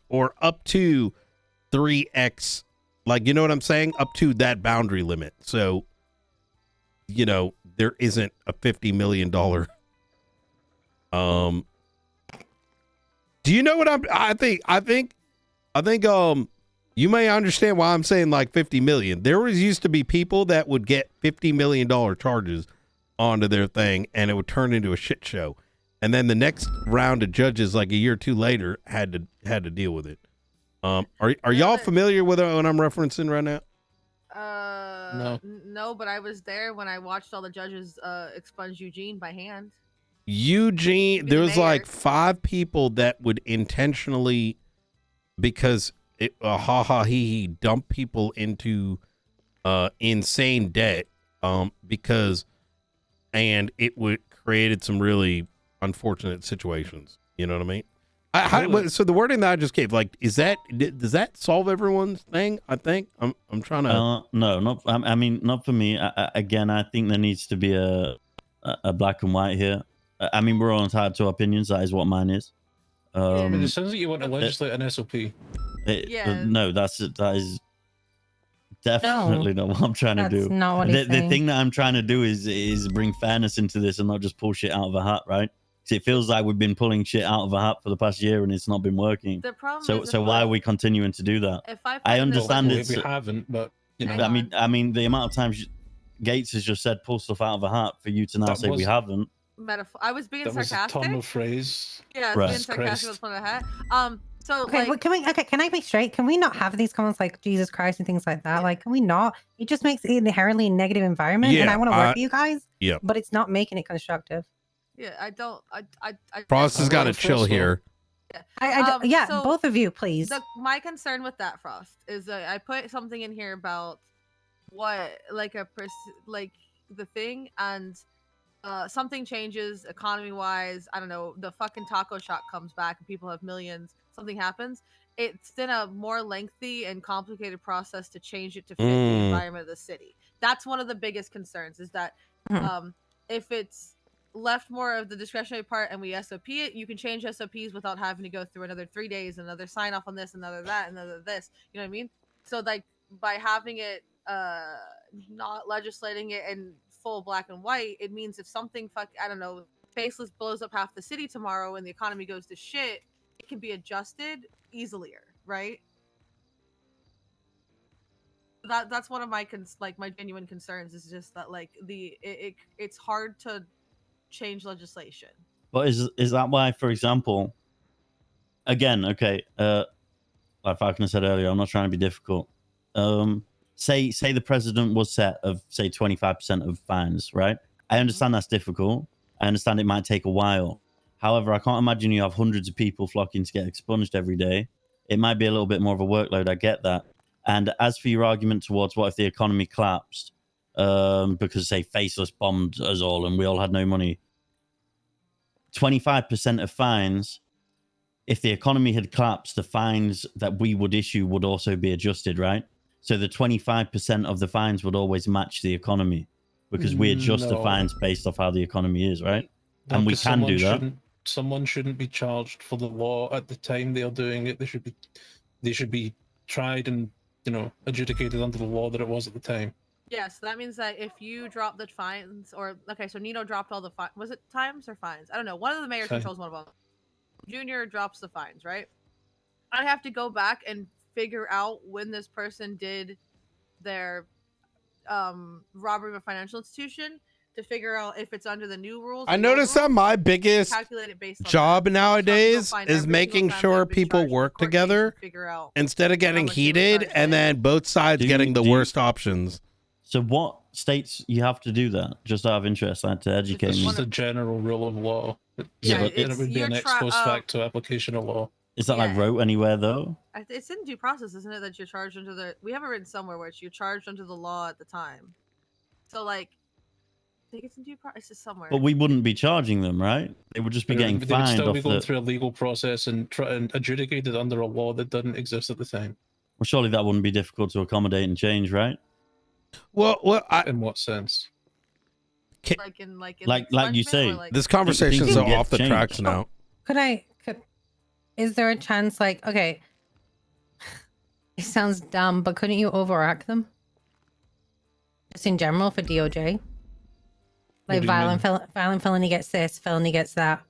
or up to 3x, like, you know what I'm saying? Up to that boundary limit. So, there isn't a $50 million. Do you know what I think you may understand why I'm saying like 50 million. There used to be people that would get $50 million charges onto their thing, and it would turn into a shit show. And then the next round of judges, like a year or two later, had to deal with it. Are y'all familiar with what I'm referencing right now? No, but I was there when I watched all the judges expunge Eugene by hand. Eugene, there was like 5 people that would intentionally, because it dump people into insane debt, because, and it would created some really unfortunate situations. You know what I mean? So the wording that I just gave, like, does that solve everyone's thing? I think I'm trying to. No, not. I mean, not for me. Again, I think there needs to be a black and white here. I mean, we're all entitled to opinions. That is what mine is. It sounds like you want to legislate an SOP. No, that is definitely not what I'm trying to do. That's not what he's The saying. thing that I'm trying to do is bring fairness into this and not just pull shit out of a hat, right? Because it feels like we've been pulling shit out of a hat for the past year and it's not been working. The problem So why are we continuing to do that? If I understand Well, it's. we haven't, but I mean, the amount of times Gates has just said pull stuff out of a hat for you to now say we haven't. Metaphor. I was being that was a sarcastic. ton of phrase. Yeah, I was being sarcastic with one of the hat. So Okay, like, can I be straight? Can we not have these comments like Jesus Christ and things like that? Like, can we not? It just makes it an inherently negative environment, and I want to work with you guys. Yeah, but it's not making it constructive. Yeah, I don't. I Frost has got to chill here. Yeah, so both of you, please. My concern with that, Frost, is I put something in here about what like the thing, and something changes economy wise. I don't know. The fucking taco shop comes back and people have millions. Something happens. It's been a more lengthy and complicated process to change it to fit the environment of the city. that's one of the biggest concerns is that if it's left more of the discretionary part and we SOP it, you can change SOPs without having to go through another 3 days, another sign off on this, another that, another this. You know what I mean? So like by having it not legislating it in full black and white, it means if something I don't know, faceless blows up half the city tomorrow and the economy goes to shit, it can be adjusted easier, right? That's one of my my genuine concerns is just that like it's hard to change legislation. But is that why, for example, again, okay, like Falconer said earlier, I'm not trying to be difficult. Say the president was set of say 25% of fines, right? I understand that's difficult. I understand it might take a while. However, I can't imagine you have hundreds of people flocking to get expunged every day. It might be a little bit more of a workload. I get that. And as for your argument towards what if the economy collapsed, because say Faceless bombed us all and we all had no money, 25% of fines, if the economy had collapsed, the fines that we would issue would also be adjusted, right? So the 25% of the fines would always match the economy because we adjust the fines based off how the economy is, right? No, And we 'cause can do that. Someone shouldn't be charged for the law at the time they are doing it. They should be tried and adjudicated under the law that it was at the time. Yeah, so that means that if you drop the fines, or okay, so Nino dropped all the fines. Was it times or fines? I don't know. One of the mayors controls one of them. Junior drops the fines, right? I have to go back and figure out when this person did their robbery of a financial institution to figure out if it's under the new rules. I noticed that my biggest calculate it based on job that. nowadays So is making sure people work together instead of getting heated and then both sides getting the worst options. So what states you have to do that? Just out of interest, I had to educate It's me. just a general rule of law. Yeah, But it would be an ex post facto application of law. Is that like wrote anywhere though? It's in due process, isn't it? That you're charged under the. We have it written somewhere where you're charged under the law at the time. So like, I think it's in due process. It's just somewhere. But we wouldn't be charging them, right? They would just be getting They would fined still off be going the. through a legal process and adjudicated under a law that didn't exist at the time. Well, surely that wouldn't be difficult to accommodate and change, right? Well, in what sense? Like you say, this conversation is so off the tracks now. Is there a chance, like, okay, it sounds dumb, but couldn't you overact them? Just in general for DOJ? Like violent felony gets this, felony gets that.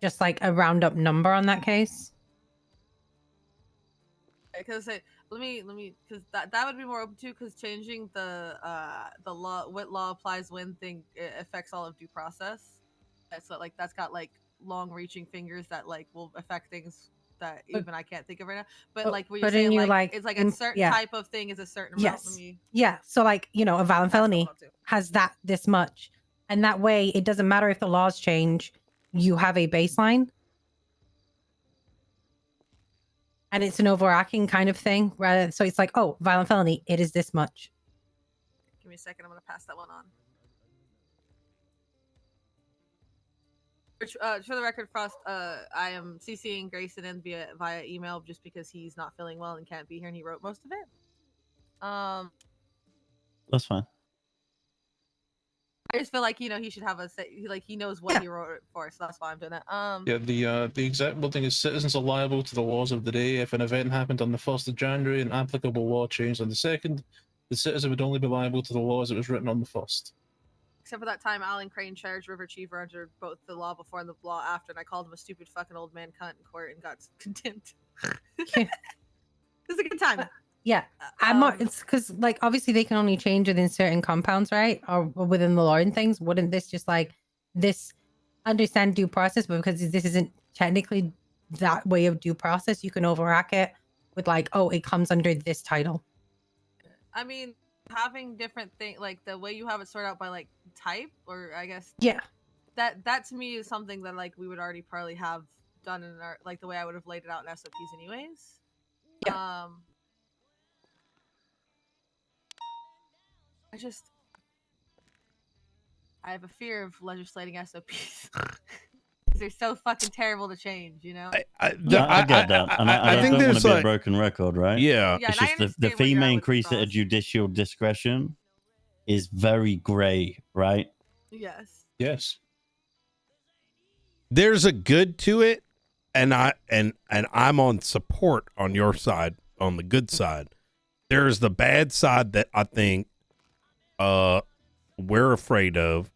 Just like a roundup number on that case? Because let me because that would be more open to, because changing the law, what law applies when thing it affects all of due process. So like that's got like long reaching fingers that like will affect things that even I can't think of right now. But like what you're saying, like it's like a certain type of thing is a certain amount. Yeah. So like, a violent felony has this much. And that way it doesn't matter if the laws change, you have a baseline. And it's an overarching kind of thing, rather. So it's like, oh, violent felony, it is this much. Give me a second. I'm going to pass that one on. For the record, Frost, I am CCing Grayson in via email just because he's not feeling well and can't be here, and he wrote most of it. That's fine. I just feel like he should have a say. Like he knows what he wrote it for, so that's why I'm doing it. Yeah, the exact wording is citizens are liable to the laws of the day. If an event happened on the 1st of January and applicable law changed on the 2nd, the citizen would only be liable to the law as it was written on the 1st. Except for that time Alan Crane charged River Cheever under both the law before and the law after, and I called him a stupid fucking old man cunt in court and got condemned. It's a good time. Yeah, it's because like obviously they can only change within certain compounds, right, or within the law and things. Wouldn't this just like this understand due process? But because this isn't technically that way of due process, you can overact it with like, oh, it comes under this title. I mean, having different things like the way you have it sorted out by like type, or I guess that to me is something that like we would already probably have done in our like the way I would have laid it out in SOPs anyways. I have a fear of legislating SOPs. they're so fucking terrible to change, you know? I get that, and I think don't want there's to be like a broken record, right? yeah. Yeah, It's and I just the understand where fee you're at may with increase at a Frost. judicial discretion is very gray, right? Yes. Yes. There's a good to it, and I'm on support on your side, on the good side. There's the bad side that I think we're afraid of,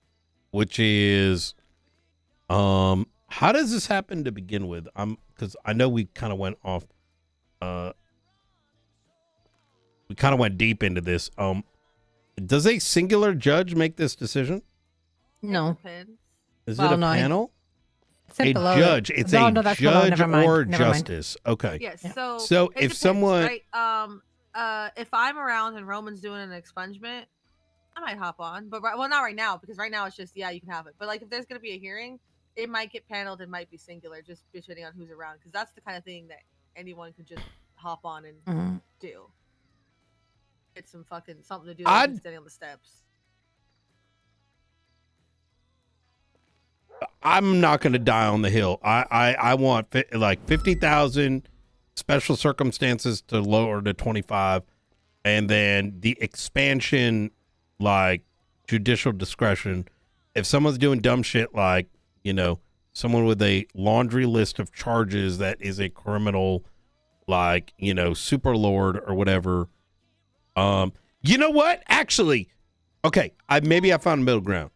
which is how does this happen to begin with? Because I know we kind of went off we kind of went deep into this. Does a singular judge make this decision? No. Depends. Is Well, it a no, panel? It's A below judge. it. It's No, a no, that's below. judge Never mind. or Never mind. justice. Okay. Yes. Yeah. So So it if depends, someone- right? If I'm around and Roman's doing an expungement, I might hop on. But well, not right now, because right now it's just you can have it. But like if there's gonna be a hearing, it might get paneled. It might be singular, just depending on who's around, because that's the kind of thing that anyone could just hop on and Mhm. do. Get some fucking something to do. I'd- Like standing on the steps. I'm not going to die on the hill. I want like 50,000 special circumstances to lower to 25, and then the expansion, like judicial discretion. If someone's doing dumb shit, like someone with a laundry list of charges that is a criminal, like super lord or whatever. You know what? Actually, okay. Maybe I found a middle ground.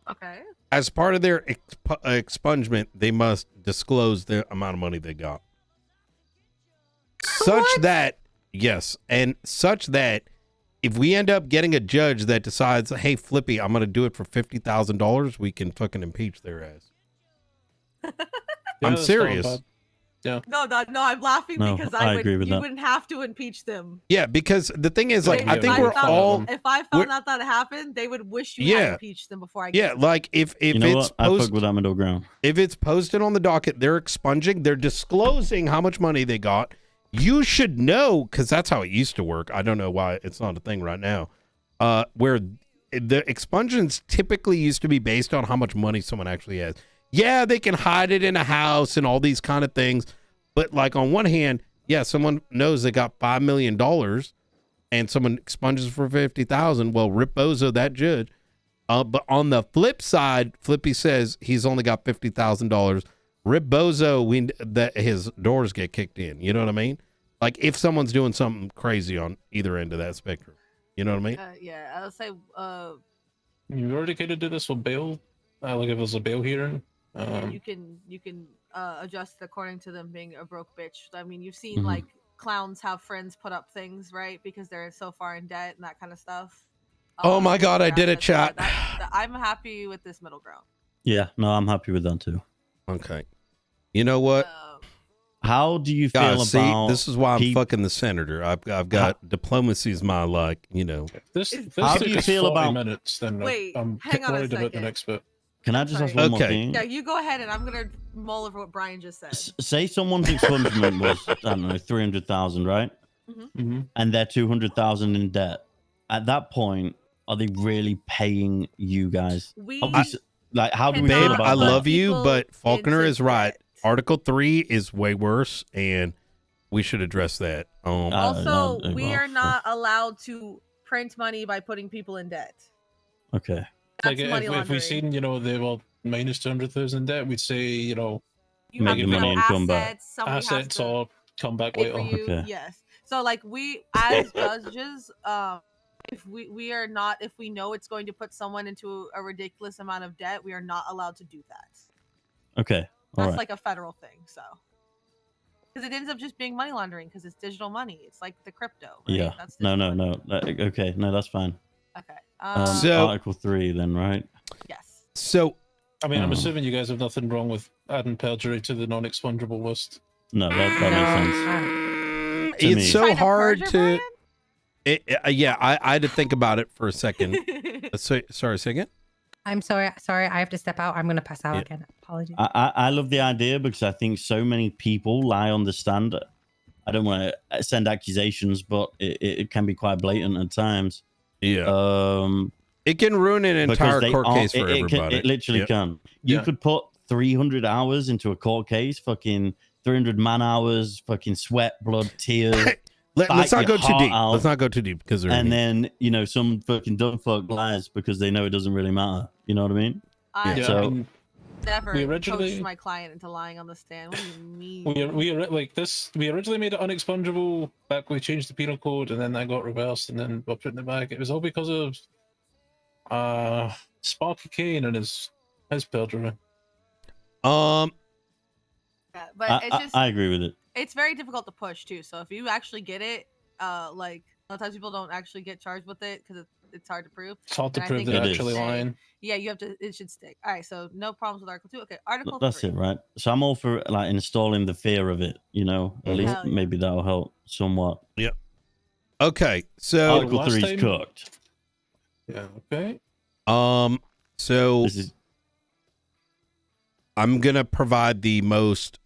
Okay. As part of their expungement, they must disclose the amount of money they got. Such that if we end up getting a judge that decides, hey, Flippy, I'm going to do it for $50,000, we can fucking impeach their ass. Yeah, I'm that's not serious. bad. Yeah. No, I'm laughing No, because I agree with you that. wouldn't have to impeach them. Yeah, because the thing is, like, Yeah, I think yeah, we're yeah. all, If I found out that happened, they would wish you had impeached them before I get yeah, to them. like if You know it's what? I fuck with that middle ground. if it's posted on the docket, they're expunging, they're disclosing how much money they got. You should know, because that's how it used to work. I don't know why it's not a thing right now. Where the expungements typically used to be based on how much money someone actually has. Yeah, they can hide it in a house and all these kind of things. But like on one hand, yeah, someone knows they got $5 million and someone expunges for 50,000. Well, rip bozo that judge. But on the flip side, Flippy says he's only got $50,000. Rip bozo, that his doors get kicked in. You know what I mean? Like if someone's doing something crazy on either end of that spectrum. You know what I mean? Yeah, I'll say. You already could do this with bail. Like if there's a bail hearing. You can adjust according to them being a broke bitch. I mean, you've seen like clowns have friends put up things, right? Because they're so far in debt and that kind of stuff. Oh my God, I did it, chat. I'm happy with this middle ground. Yeah, no, I'm happy with that too. Okay. You know what? How do you feel Guys, see, about this is why I'm fucking the senator. I've got diplomacy is my This How took do you us feel 40 about- minutes, then Wait, I'm hang on a worried about the second. next bit. Can I just ask Sorry. one more Okay. thing? Yeah, you go ahead, and I'm gonna mull over what Brian just said. Say someone's expungement was, I don't know, 300,000, right? Mm-hmm. And they're 200,000 in debt. At that point, are they really paying you guys? We Like, how do we cannot feel Babe, about I that? love you, people but Faulkner into is right. debt. Article 3 is way worse, and we should address that. Also, no, we well, are not allowed to print money by putting people in debt. Okay. That's Like money if laundering. we seen, they were minus 200,000 debt, we'd say, You Make have the to put money up and come back. assets. Somebody has assets to or come back pay for later. you. Okay. Yes. So like we as judges, if we are not, if we know it's going to put someone into a ridiculous amount of debt, we are not allowed to do that. Okay. All That's right. like a federal thing. So because it ends up just being money laundering because it's digital money. It's like the crypto. Right? Yeah. That's No. digital money. Okay. No, that's fine. Okay. So- Article 3 then, right? Yes. So, I mean, I'm Oh. assuming you guys have nothing wrong with adding perjury to the non-expungible list. No, that makes sense. To it's me. so Trying to hard perjure, to... yeah, I had to think about it for a second. Brian? Sorry, say again? I'm sorry. I have to step out. I'm going to pass out Yeah. again. Apologies. I love the idea because I think so many people lie on the stand. I don't want to send accusations, but it can be quite blatant at times. Yeah. It can ruin an Because entire they court aren't- case for everybody. It literally Yep. can. You Yeah. could put 300 hours into a court case, fucking 300 man hours, fucking sweat, blood, tears. Let's not your go too heart deep. out. Let's not go too deep because And then, you know, some fucking dumb fuck lies because they know it doesn't really matter. You know what I mean? I Yeah, So- I mean, never we coached originally- my client into lying on the stand. What do you mean? we originally made it unexpungible back when we changed the penal code, and then that got reversed, and then we're putting it back. It was all because of Sparky Kane and his perjury. Yeah, but it's just I agree with it. it's very difficult to push too. So if you actually get it, like sometimes people don't actually get charged with it because it's hard to prove. It's hard to And I prove think they're it is. actually Say- lying. Yeah, you have to. It should stick. All right, so no problems with Article 2. Okay, Article That's 3. it, right? So I'm all for like installing the fear of it, you know, at least Hell yeah. maybe that'll help somewhat. Okay, so Article last 3 is time- cooked. Yeah. Okay. so This is I'm gonna provide the most.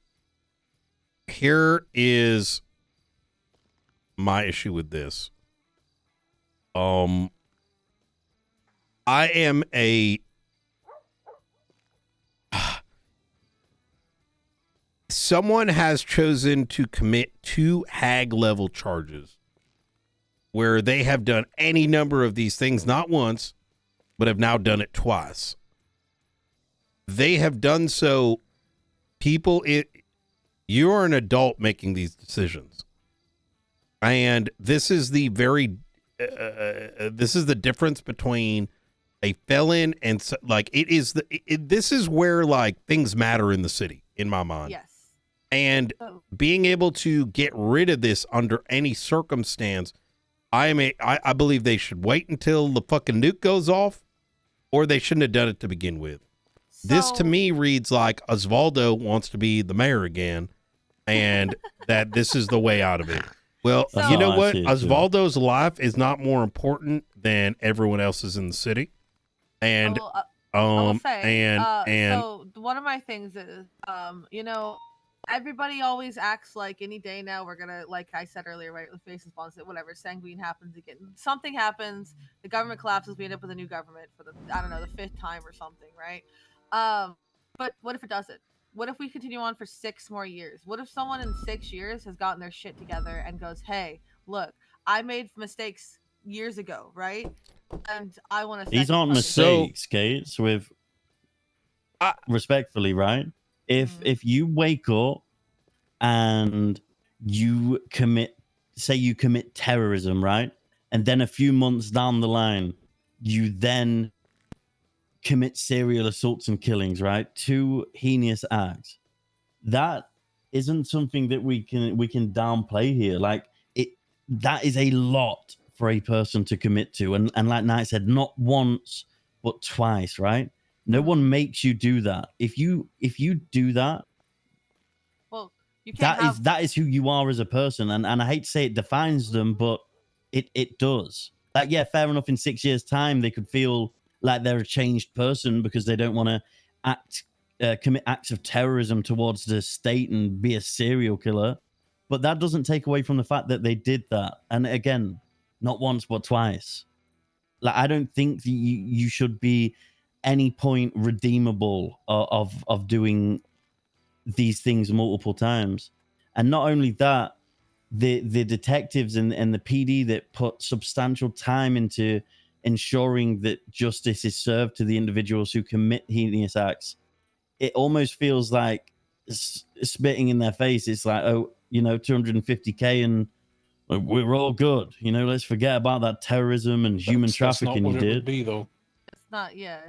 Here is my issue with this. I am a someone has chosen to commit 2 hag level charges where they have done any number of these things, not once, but have now done it twice. They have done so. You're an adult making these decisions. And this is the this is the difference between a felon and this is where like things matter in the city, in my mind. Yes. And Oh. being able to get rid of this under any circumstance, I believe they should wait until the fucking nuke goes off, or they shouldn't have done it to begin with. This to So- me reads like Osvaldo wants to be the mayor again, and that this is the way out of it. Well, So- you know I what? see it too. Osvaldo's life is not more important than everyone else's in the city. And I will say, and so one of my things is, you know, everybody always acts like any day now we're gonna, like I said earlier, right? The face response, whatever, sanguine happens again. Something happens, the government collapses, we end up with a new government for the, I don't know, the 5th time or something, right? But what if it doesn't? What if we continue on for 6 more years? What if someone in 6 years has gotten their shit together and goes, hey, look, I made mistakes years ago, right? And I want to. these aren't mistakes, Kate. With respectfully, right? If you wake up and you commit terrorism, right? And then a few months down the line, you then commit serial assaults and killings, right? 2 heinous acts. That isn't something that we can downplay here. Like that is a lot for a person to commit to. And like Knight said, not once, but twice, right? No one makes you do that. If you do that, Well, you can't that is who you are as a person. And I hate to say it defines them, but it does. Like, yeah, fair enough, in 6 years' time, they could feel like they're a changed person because they don't want to commit acts of terrorism towards the state and be a serial killer. But that doesn't take away from the fact that they did that. And again, not once, but twice. Like, I don't think you should be any point redeemable of doing these things multiple times. And not only that, the detectives and the PD that put substantial time into ensuring that justice is served to the individuals who commit heinous acts, it almost feels like spitting in their face. It's like, oh, you know, 250K and we're all good. You know, let's forget about that terrorism and human That's trafficking not you what it would did. be, though. It's not, yeah.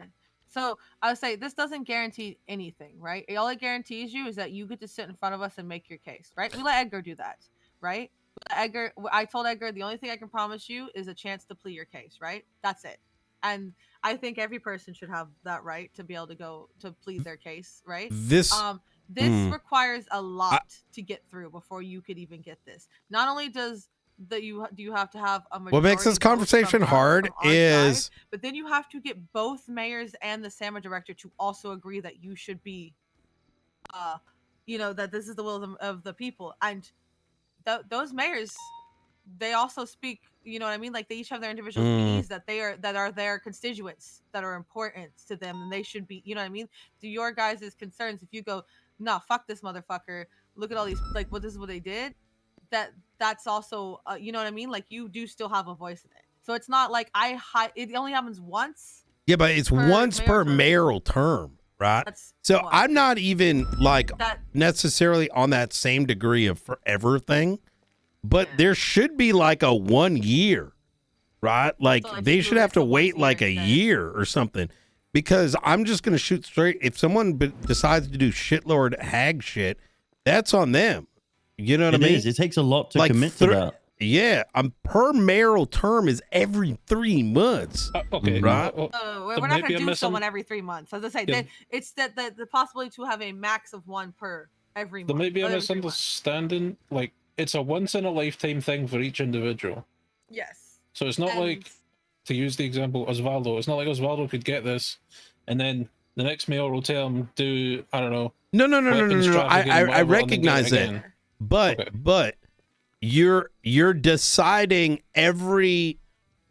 So I would say this doesn't guarantee anything, right? All it guarantees you is that you get to sit in front of us and make your case, right? We let Edgar do that, right? I told Edgar the only thing I can promise you is a chance to plead your case, right? That's it. And I think every person should have that right to be able to go to plead their case, right? this This requires a lot to get through before you could even get this. Not only do you have to have a majority what makes this vote from conversation our hard side, is but then you have to get both mayors and the SAMA director to also agree that you should be, you know, that this is the will of the people. And those mayors, they also speak You know what I mean? Like they each have their individual fees that are their constituents that are important to them, and they should be. You know what I mean? To your guys' concerns, if you go, nah, fuck this motherfucker. Look at all these, like, what this is what they did. That's also, you know what I mean? Like you do still have a voice in it. So it's not like it only happens once. Yeah, but it's once per mayoral term, right? So I'm not even like necessarily on that same degree of forever thing, but there should be like a 1 year, right? Like they should have to wait like a year or something, because I'm just going to shoot straight. If someone decides to do shitload hag shit, that's on them. You know what I mean? It takes a lot to commit to that. Yeah, per mayoral term is every 3 months. Okay, right? We're not going to do someone every 3 months. As I say, it's the possibility to have a max of one per every month. There may be a misunderstanding. Like it's a once in a lifetime thing for each individual. Yes. So it's not like, to use the example Osvaldo, it's not like Osvaldo could get this, and then the next mayoral term do, I don't know. No. I recognize that, but you're deciding every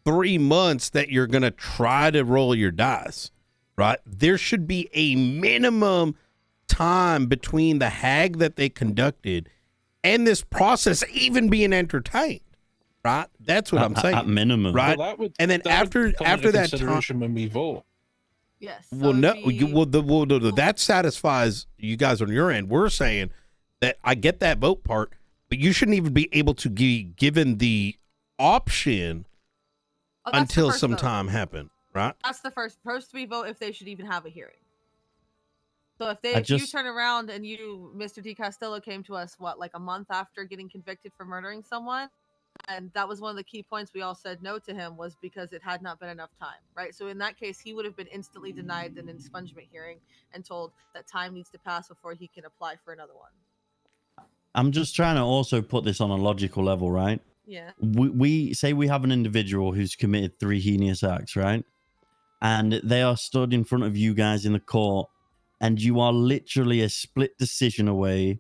3 months that you're going to try to roll your dice, right? There should be a minimum time between the hag that they conducted and this process even being entertained, right? That's what I'm saying. At minimum, right? Well, and then after that time, when we vote. Yes. Well, no, that satisfies you guys on your end. We're saying that I get that vote part, but you shouldn't even be able to be given the option until some time happen, right? That's the first we vote if they should even have a hearing. So if you turn around and Mr. D. Costello came to us, like a month after getting convicted for murdering someone, and that was one of the key points we all said no to him, was because it had not been enough time, right? So in that case, he would have been instantly denied an expungement hearing and told that time needs to pass before he can apply for another one. I'm just trying to also put this on a logical level, right? Yeah. We say we have an individual who's committed 3 heinous acts, right? And they are stood in front of you guys in the court, and you are literally a split decision away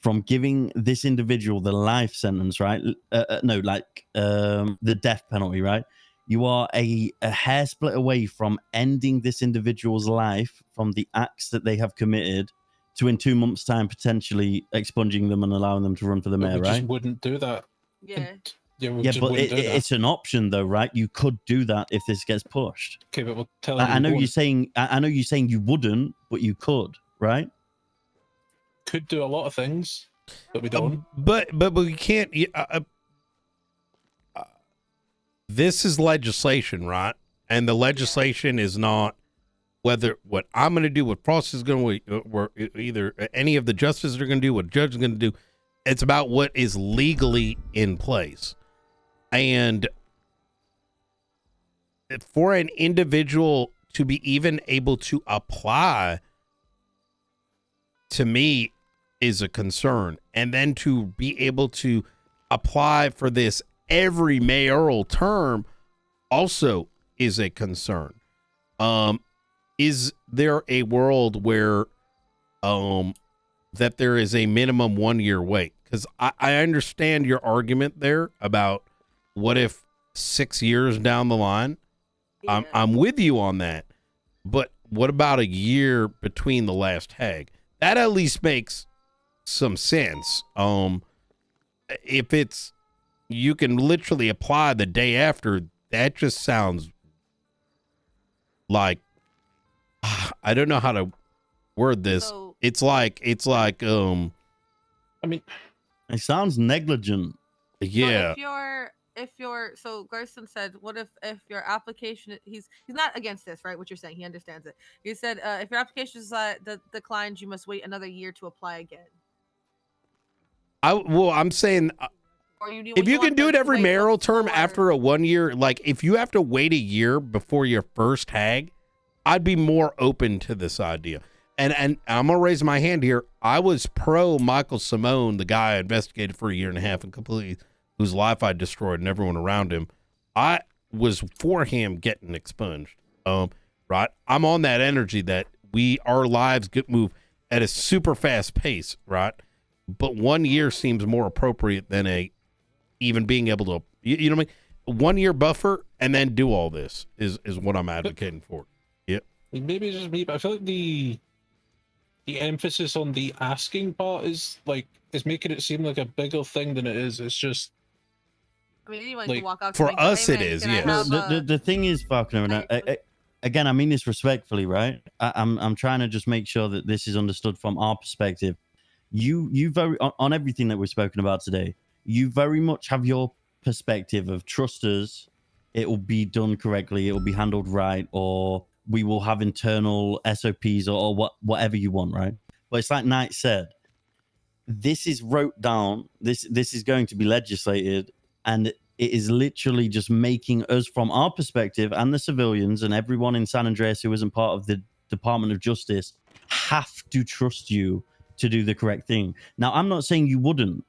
from giving this individual the life sentence, right? The death penalty, right? You are a hair split away from ending this individual's life from the acts that they have committed, to in 2 months' time potentially expunging them and allowing them to run for the mayor, right? Just wouldn't do that. Yeah. But it's an option, though, right? You could do that if this gets pushed. Okay, but we'll tell I know you're saying you wouldn't, but you could, right? Could do a lot of things, but we don't. But we can't. This is legislation, right? And the legislation is not whether what I'm going to do, what Frost is going to, or either any of the justices are going to do, what the judge is going to do. It's about what is legally in place. And for an individual to be even able to apply, to me, is a concern. And then to be able to apply for this every mayoral term also is a concern. Is there a world where that there is a minimum 1 year wait? Because I understand your argument there about what if 6 years down the line? Yeah. I'm with you on that. But what about a year between the last hag? That at least makes some sense. If it's, you can literally apply the day after, that just sounds like, I don't know how to word this. So, it's like I mean, it sounds negligent. Yeah. If you're so Gerson said, what if your application, he's not against this, right? What you're saying, he understands it. He said, if your application is declined, you must wait another year to apply again. I'm saying, if you can do it every mayoral term after a 1 year, like if you have to wait a year before your first hag, I'd be more open to this idea. And I'm gonna raise my hand here. I was pro Michael Simone, the guy I investigated for 1.5 years and completely, whose life I destroyed and everyone around him. I was for him getting expunged. Right? I'm on that energy that our lives move at a super fast pace, right? But 1 year seems more appropriate than even being able to, you know what I mean? 1 year buffer and then do all this is what I'm advocating for. Like, maybe it's just me, but I feel like the emphasis on the asking part is making it seem like a bigger thing than it is. It's just I mean, anyone Like, can walk up to for me and go, us "Hey, it man, is, can I yes. have, The thing is, Falconer, and again, I mean this respectfully, right? I'm trying to just make sure that this is understood from our perspective. You very on everything that we've spoken about today. You very much have your perspective of trust us. It will be done correctly. It will be handled right, or we will have internal SOPs or whatever you want, right? But it's like Knight said. This is wrote down. This is going to be legislated, and it is literally just making us, from our perspective, and the civilians and everyone in San Andreas who isn't part of the Department of Justice, have to trust you to do the correct thing. Now, I'm not saying you wouldn't,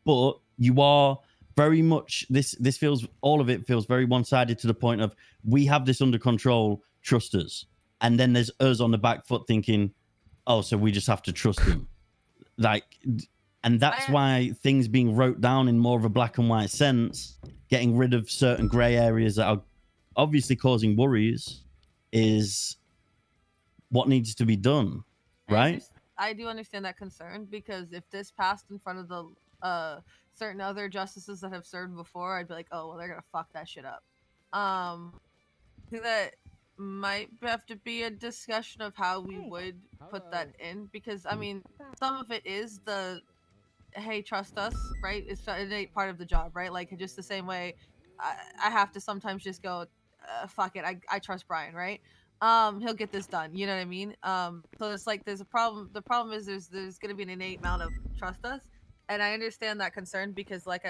but you are very much. This feels, all of it feels very one-sided to the point of, we have this under control, trust us, and then there's us on the back foot thinking, oh, so we just have to trust him. Like, and that's why things being wrote down in more of a black and white sense, getting rid of certain gray areas that are obviously causing worries, is what needs to be done, right? I do understand that concern, because if this passed in front of the certain other justices that have served before, I'd be like, oh, well, they're gonna fuck that shit up. I think that might have to be a discussion of how we would put that in, because I mean, some of it is the, hey, trust us, right? It's an innate part of the job, right? Like, just the same way I have to sometimes just go, fuck it, I trust Brian, right? He'll get this done, you know what I mean? So it's like there's a problem. The problem is there's gonna be an innate amount of trust us, and I understand that concern, because like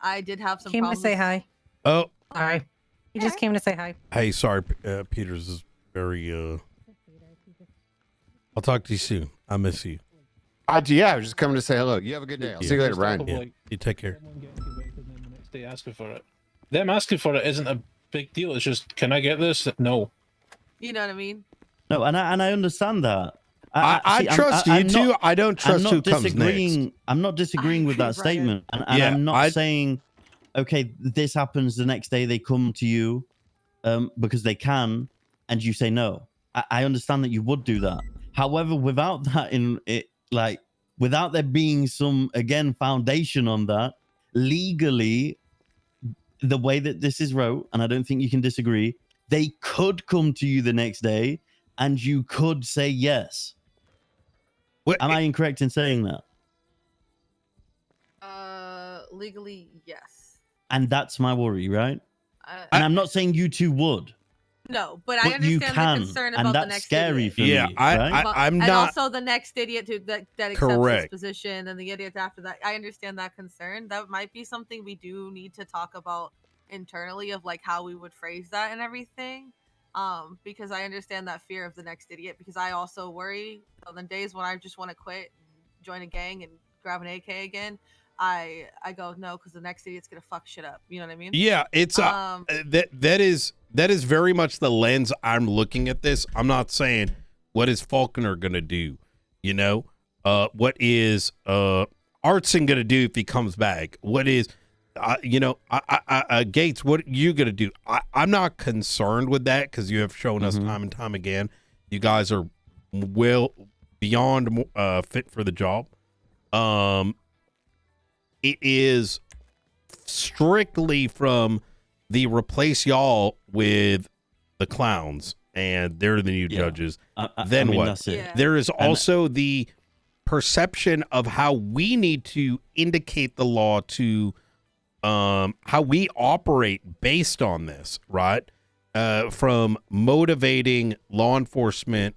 I did have some Came to problems. say hi. Oh, Sorry. He just came to say hi. hey, sorry, Peters is very. I'll talk to you soon. I miss you. Yeah, I was just coming to say hello. You have a good day. I'll see you later, Brian. Yeah, you take care. someone getting convicted and then the next day asking for it. Them asking for it isn't a big deal. It's just, can I get this? No. You know what I mean? No, and I understand that. I see, trust I'm you too. not- I don't trust I'm who not comes disagreeing. next. I'm not disagreeing with that Brian. statement, and Yeah, I'm not saying, okay, this happens the next day. They come to you, because they can, and you say no. I understand that you would do that. However, without that in it, like without there being some foundation on that legally, the way that this is wrote, and I don't think you can disagree, they could come to you the next day, and you could say yes. What, Am I incorrect in saying that? Legally, yes. And that's my worry, right? And I'm not saying you two would. No, but I But you understand can, the concern and about the that's next scary idiot. for Yeah, me. right? I'm and not. also the next idiot that accepts Correct. this position, and the idiot after that. I understand that concern. That might be something we do need to talk about internally, of like how we would phrase that and everything. Because I understand that fear of the next idiot, because I also worry on the days when I just want to quit and join a gang and grab an AK again. I go no, because the next idiot's gonna fuck shit up. You know what I mean? Yeah, it's that is very much the lens I'm looking at this. I'm not saying what is Folkner gonna do, you know, what is Artson gonna do if he comes back? What is, you know, Gates? What are you gonna do? I'm not concerned with that, because you have shown us time and time again, you guys are well beyond fit for the job. It is strictly from the replace y'all with the clowns, and they're the new judges. Then what? That's it. Yeah. There is also the perception of how we need to indicate the law to how we operate based on this, right? From motivating law enforcement,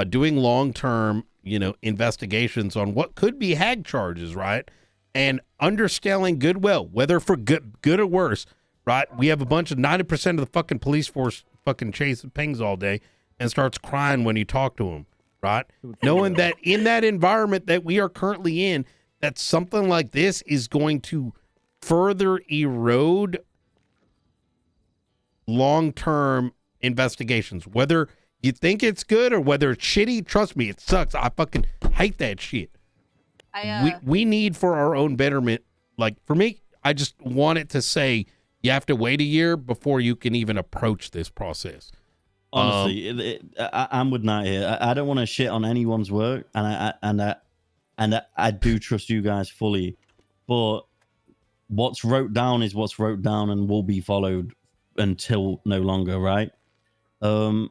doing long-term, you know, investigations on what could be hag charges, right? And understanding goodwill, whether for good or worse, right? We have a bunch of 90% of the fucking police force fucking chasing pings all day and starts crying when you talk to them, right? Knowing that in that environment that we are currently in, that something like this is going to further erode long-term investigations. Whether you think it's good or whether it's shitty, trust me, it sucks. I fucking hate that shit. We need, for our own betterment, like for me, I just want it to say you have to wait a year before you can even approach this process. Honestly, I'm with Nat here. I don't want to shit on anyone's work, and I do trust you guys fully, but what's wrote down is what's wrote down and will be followed until no longer, right? So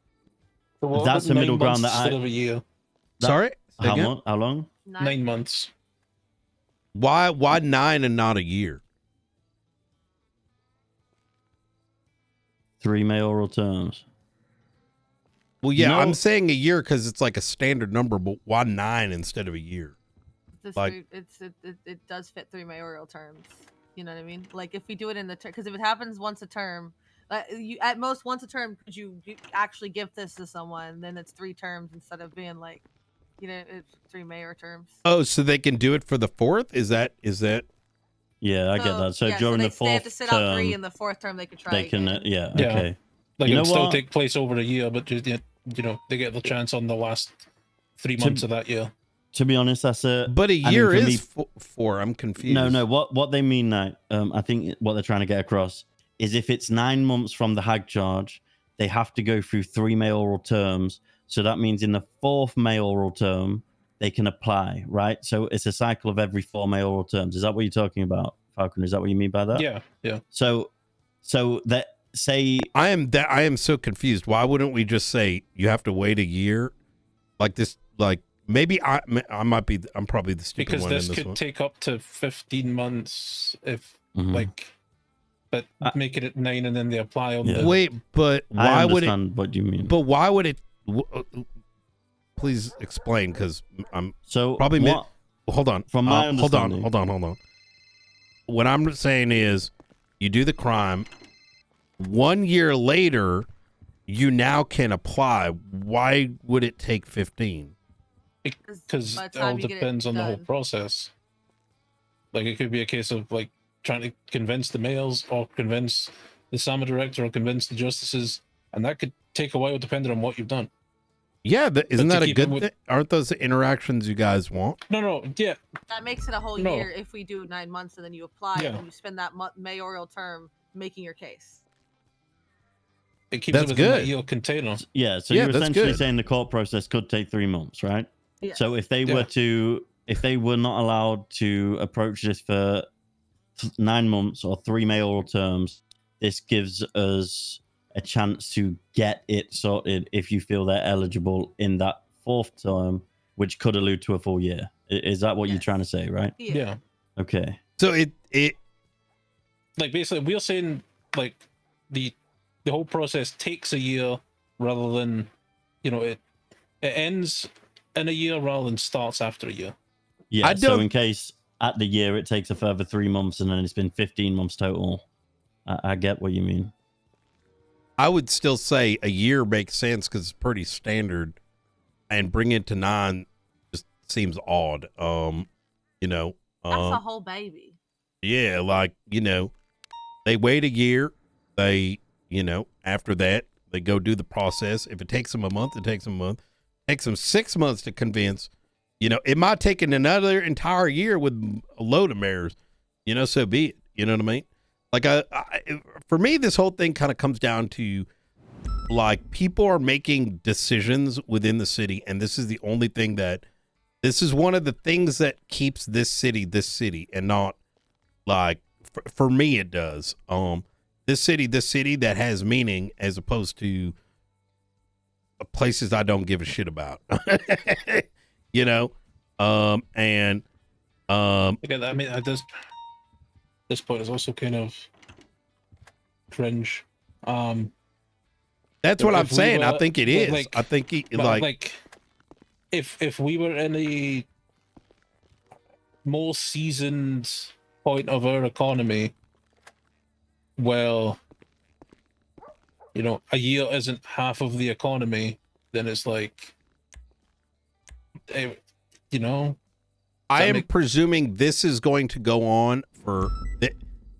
what That's about the 9 middle ground months that instead of a year. Sorry? Say again? How long? 9 months. Why 9 and not a year? 3 mayoral terms. Well, yeah, No. I'm saying a year because it's like a standard number, but why 9 instead of a year? Like- It does fit 3 mayoral terms. You know what I mean? Like if we do it in the term, because if it happens once a term, you at most once a term, could you actually give this to someone? Then it's 3 terms instead of being like, it's 3 mayor terms. Oh, so they can do it for the 4th? Is that? Yeah, I get that. So during the they have to fourth sit out 3 term, in the 4th term. They could try. they can. again. Yeah, Yeah. okay. Like You it know would still what? take place over a year, but just they get the chance on the last 3 months of that year. To be honest, that's a. But a I mean, year for is me- 4. I'm confused. No. What they mean now, I think what they're trying to get across is if it's 9 months from the hag charge, they have to go through 3 mayoral terms. So that means in the 4th mayoral term, they can apply, right? So it's a cycle of every 4 mayoral terms. Is that what you're talking about, Falcon? Is that what you mean by that? Yeah. So that say I am so confused. Why wouldn't we just say you have to wait a year? Like this, like maybe I'm probably the stupid Because one this in this could one. take up to 15 months if Mhm. but making it 9 and then they apply on Yeah. the Wait, but I why would it? understand what you mean. But why would it? Please explain, because I'm So probably what, hold on. From my hold on. understanding- What I'm saying is, you do the crime. 1 year later, you now can apply. Why would it take 15? because by the it all time you get it depends on the whole done. process. Like it could be a case of like trying to convince the males or convince the SAMA director or convince the justices, and that could take a while depending on what you've done. Yeah, isn't to that a keep it good with- thing? Aren't those the interactions you guys want? No, yeah, That makes it a whole No. year if we do 9 months and then you apply Yeah. and you spend that mayoral term making your case. it keeps That's it within that good. year container. yeah, so Yeah, you're that's essentially good. saying the court process could take 3 months, right? Yes. So if they Yeah. if they were not allowed to approach this for 9 months or 3 mayoral terms, this gives us a chance to get it sorted if you feel they're eligible in that 4th term, which could allude to a full year. Is that what you're Yes. trying to say, right? Yeah. Okay. So it Like basically we're saying like the whole process takes a year rather than it ends in a year rather than starts after a year. Yeah. I So don't- in case at the year it takes a further 3 months and then it's been 15 months total. I get what you mean. I would still say a year makes sense because it's pretty standard, and bring it to 9 just seems odd. That's a whole baby. Yeah, like, they wait a year. They, after that, they go do the process. If it takes them a month, it takes them a month. It takes them 6 months to convince. It might take another entire year with a load of mayors. So be it. You know what I mean? Like, for me, this whole thing kind of comes down to, like, people are making decisions within the city, and this is the only thing this is one of the things that keeps this city, and not, like, for me, it does. This city that has meaning, as opposed to places I don't give a shit about. Again, I mean, at this point is also kind of cringe. That's what I'm if we saying. I were- think it is. like- I think if we were in a more seasoned point of our economy, well, a year isn't half of the economy, then it's like, I that am make- presuming this is going to go on for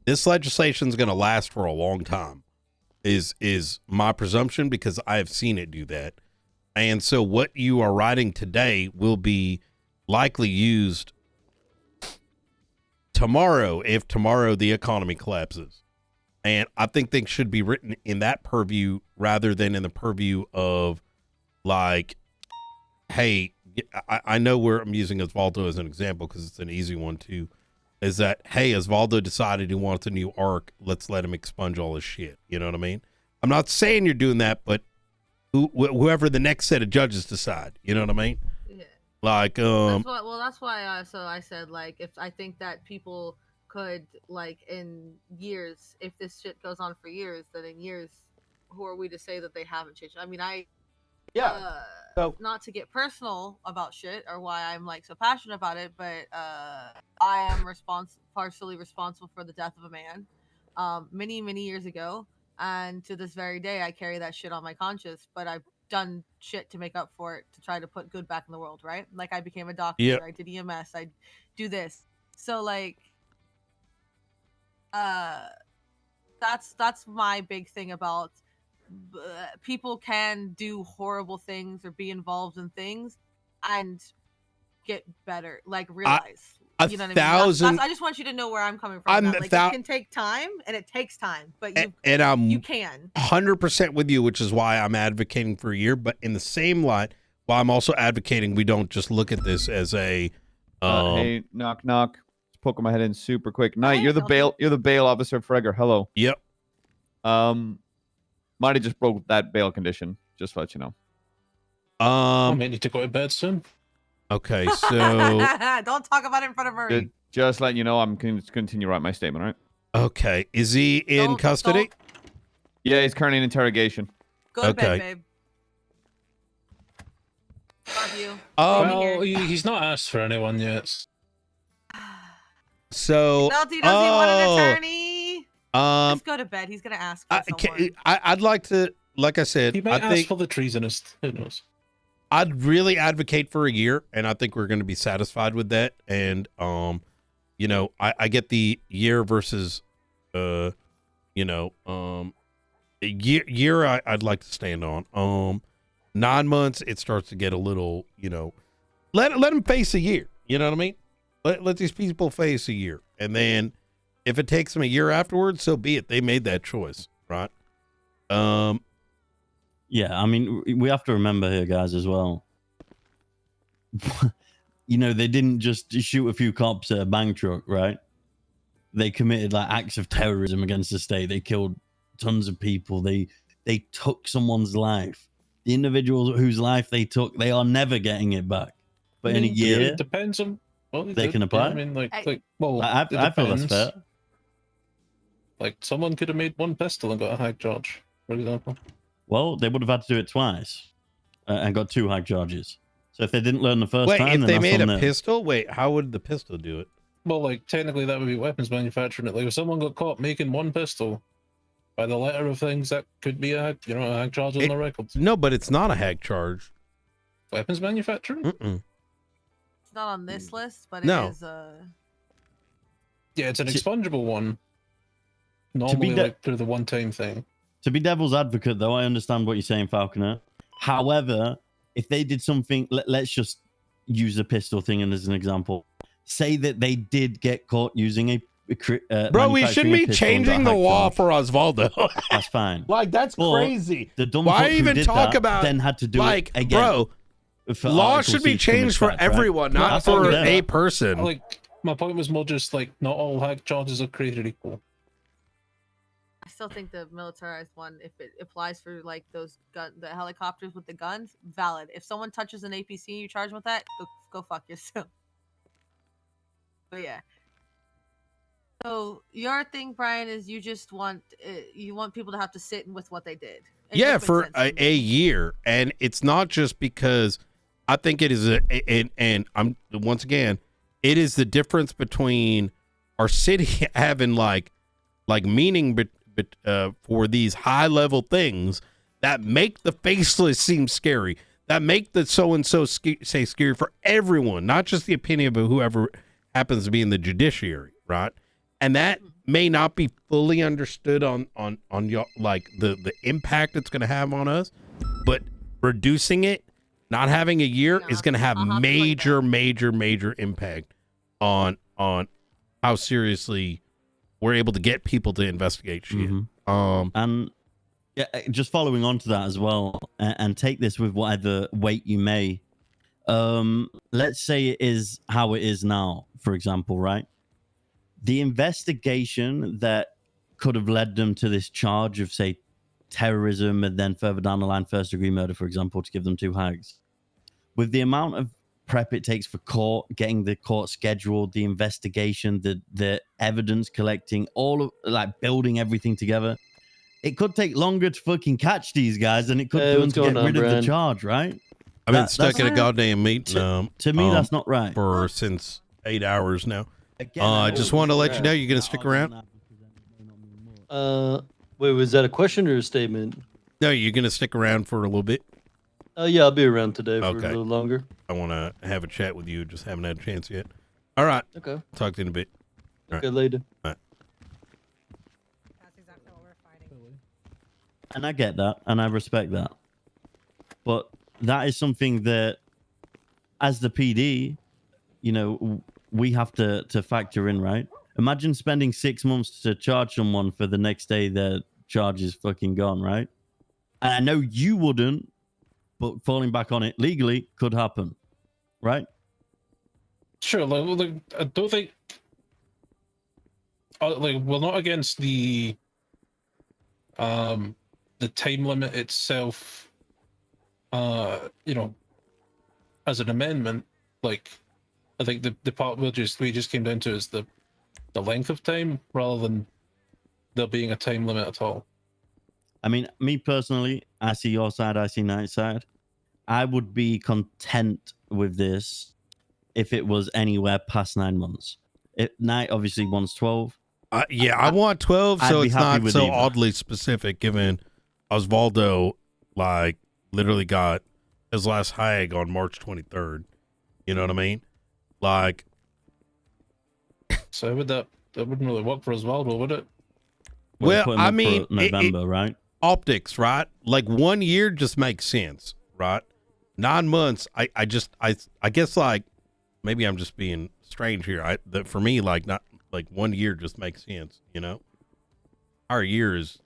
this legislation is going to last for a long time. Is my presumption, because I have seen it do that. And so what you are writing today will be likely used tomorrow, if tomorrow the economy collapses. And I think things should be written in that purview rather than in the purview of like, hey, I know where I'm using Osvaldo as an example because it's an easy one too. Is that, hey, Osvaldo decided he wants a new arc. Let's let him expunge all his shit. You know what I mean? I'm not saying you're doing that, but whoever the next set of judges decide, you know what I mean? Yeah. Like, That's why I said, like, if I think that people could, like, in years, if this shit goes on for years, then in years, who are we to say that they haven't changed? I mean, So- not to get personal about shit or why I'm like so passionate about it, but I am partially responsible for the death of a man many years ago, and to this very day I carry that shit on my conscience, but I've done shit to make up for it, to try to put good back in the world, right? Like, I became a doctor, Yep. I did EMS, I do this. So like that's my big thing about people can do horrible things or be involved in things and get better, like realize. You know what I mean? I just want you to know where I'm coming from. Like, it can take time, and it takes time, but you can 100% with you, which is why I'm advocating for a year. But in the same line, while I'm also advocating, we don't just look at this as a. Hey, knock knock. Just poking my head in super quick. Knight, Hey, you're the Elton. bail. You're the bail officer, Freger. Hello. Yep. Might have just broke that bail condition. Just to let you know. I may need to go to bed soon. Okay, so don't talk about it in front of Murray. Just letting you know, I'm going to continue write my statement. All right. okay, is he in Don't- custody? Yeah, he's currently in interrogation. Go to Okay. bed, babe. Love you. Well, he's not asked for anyone yet. So Melty, does he want an attorney? um, Just go to bed. He's gonna ask for someone. I'd like to, like I said, He might I ask think for the treasonist. Who knows? I'd really advocate for a year, and I think we're going to be satisfied with that. And you know, I get the year versus a year I'd like to stand on. 9 months, it starts to get a little, you know, let them face a year. You know what I mean? Let these people face a year, and then if it takes them a year afterwards, so be it. They made that choice, right? Yeah, I mean, we have to remember here, guys, as well. You know, they didn't just shoot a few cops at a bank truck, right? They committed like acts of terrorism against the state. They killed tons of people. They took someone's life. The individuals whose life they took, they are never getting it back. But in a year, it depends on. Well, they can apply? I mean, I feel that's fair. Like, someone could have made one pistol and got a high charge, for example. Well, they would have had to do it twice and got 2 high charges. So if they didn't learn the first Wait, time, if then they that's made on a them. pistol, wait, how would the pistol do it? Well, like, technically that would be weapons manufacturing. Like, if someone got caught making one pistol, by the letter of things, that could be a high charge on the records. No, but it's not a hack charge. Weapons manufacturing? Mm-mm. It's not on this list, but it No. is. Yeah, it's an expungible one. be Normally, de- like, through the one-time thing. To be devil's advocate, though, I understand what you're saying, Falconer. However, if they did something, let's just use the pistol thing as an example. Say that they did get caught using a Bro, we shouldn't be manufacturing a pistol and got changing the hacked law on. for Osvaldo. That's fine. Like, that's But crazy. The dumb Why fuck who even did talk that about, then had to do like, it again. bro, for law Article should be 6 coming changed for back, right? everyone, not That's for all a right. person. Like, my point was more just, like, not all hack charges are created equal. I still think the militarized one, if it applies for like the helicopters with the guns, valid. If someone touches an APC and you charge them with that, go fuck yourself. But yeah. So your thing, Brian, is you just want people to have to sit with what they did. It Yeah, just makes for sense to me. a year. And it's not just because I think it is and I'm once again, it is the difference between our city having like meaning for these high level things that make the faceless seem scary, that make the so-and-so say scary for everyone, not just the opinion of whoever happens to be in the judiciary, right? And that may not be fully understood on your, like the impact it's going to have on us, but reducing it, not having a year is going to have major impact on how seriously we're able to get people to investigate shit. And yeah, just following on to that as well, and take this with whatever weight you may. Let's say it is how it is now, for example, right? The investigation that could have led them to this charge of, say, terrorism, and then further down the line, first-degree murder, for example, to give them 2 hags. With the amount of prep it takes for court, getting the court scheduled, the investigation, the evidence collecting, all of like building everything together, it could take longer to fucking catch these guys than it could for them to get rid of the charge, right? I've been stuck in a goddamn meeting. To me, that's not right. For since 8 hours now. Again, I just wanted to let you know you're gonna stick around. Wait, was that a question or a statement? No, you're gonna stick around for a little bit. Yeah, I'll be around today for Okay. a little longer. I want to have a chat with you. Just haven't had a chance yet. All right. Okay. Talk to you in a bit. All Okay, right. later. All right. That's exactly what we're fighting. And I get that, and I respect that. But that is something that, as the PD, you know, we have to factor in, right? Imagine spending 6 months to charge someone for the next day their charge is fucking gone, right? And I know you wouldn't, but falling back on it legally could happen, right? Sure, like I don't think, like, we're not against the time limit itself, you know, as an amendment. Like, I think the part we just came down to is the length of time rather than there being a time limit at all. I mean, me personally, I see your side, I see Knight's side. I would be content with this if it was anywhere past 9 months. Knight obviously wants 12. Yeah, I want 12, so I'd be it's happy not with so either. oddly specific, given Osvaldo, like, literally got his last hag on March 23rd. You know what I mean? Like, So that wouldn't really work for Osvaldo, would it? well, put him I up for mean, November, right? optics, right? Like 1 year just makes sense, right? 9 months, I guess, like, maybe I'm just being strange here. For me, like, not like 1 year just makes sense, you know? Our year is,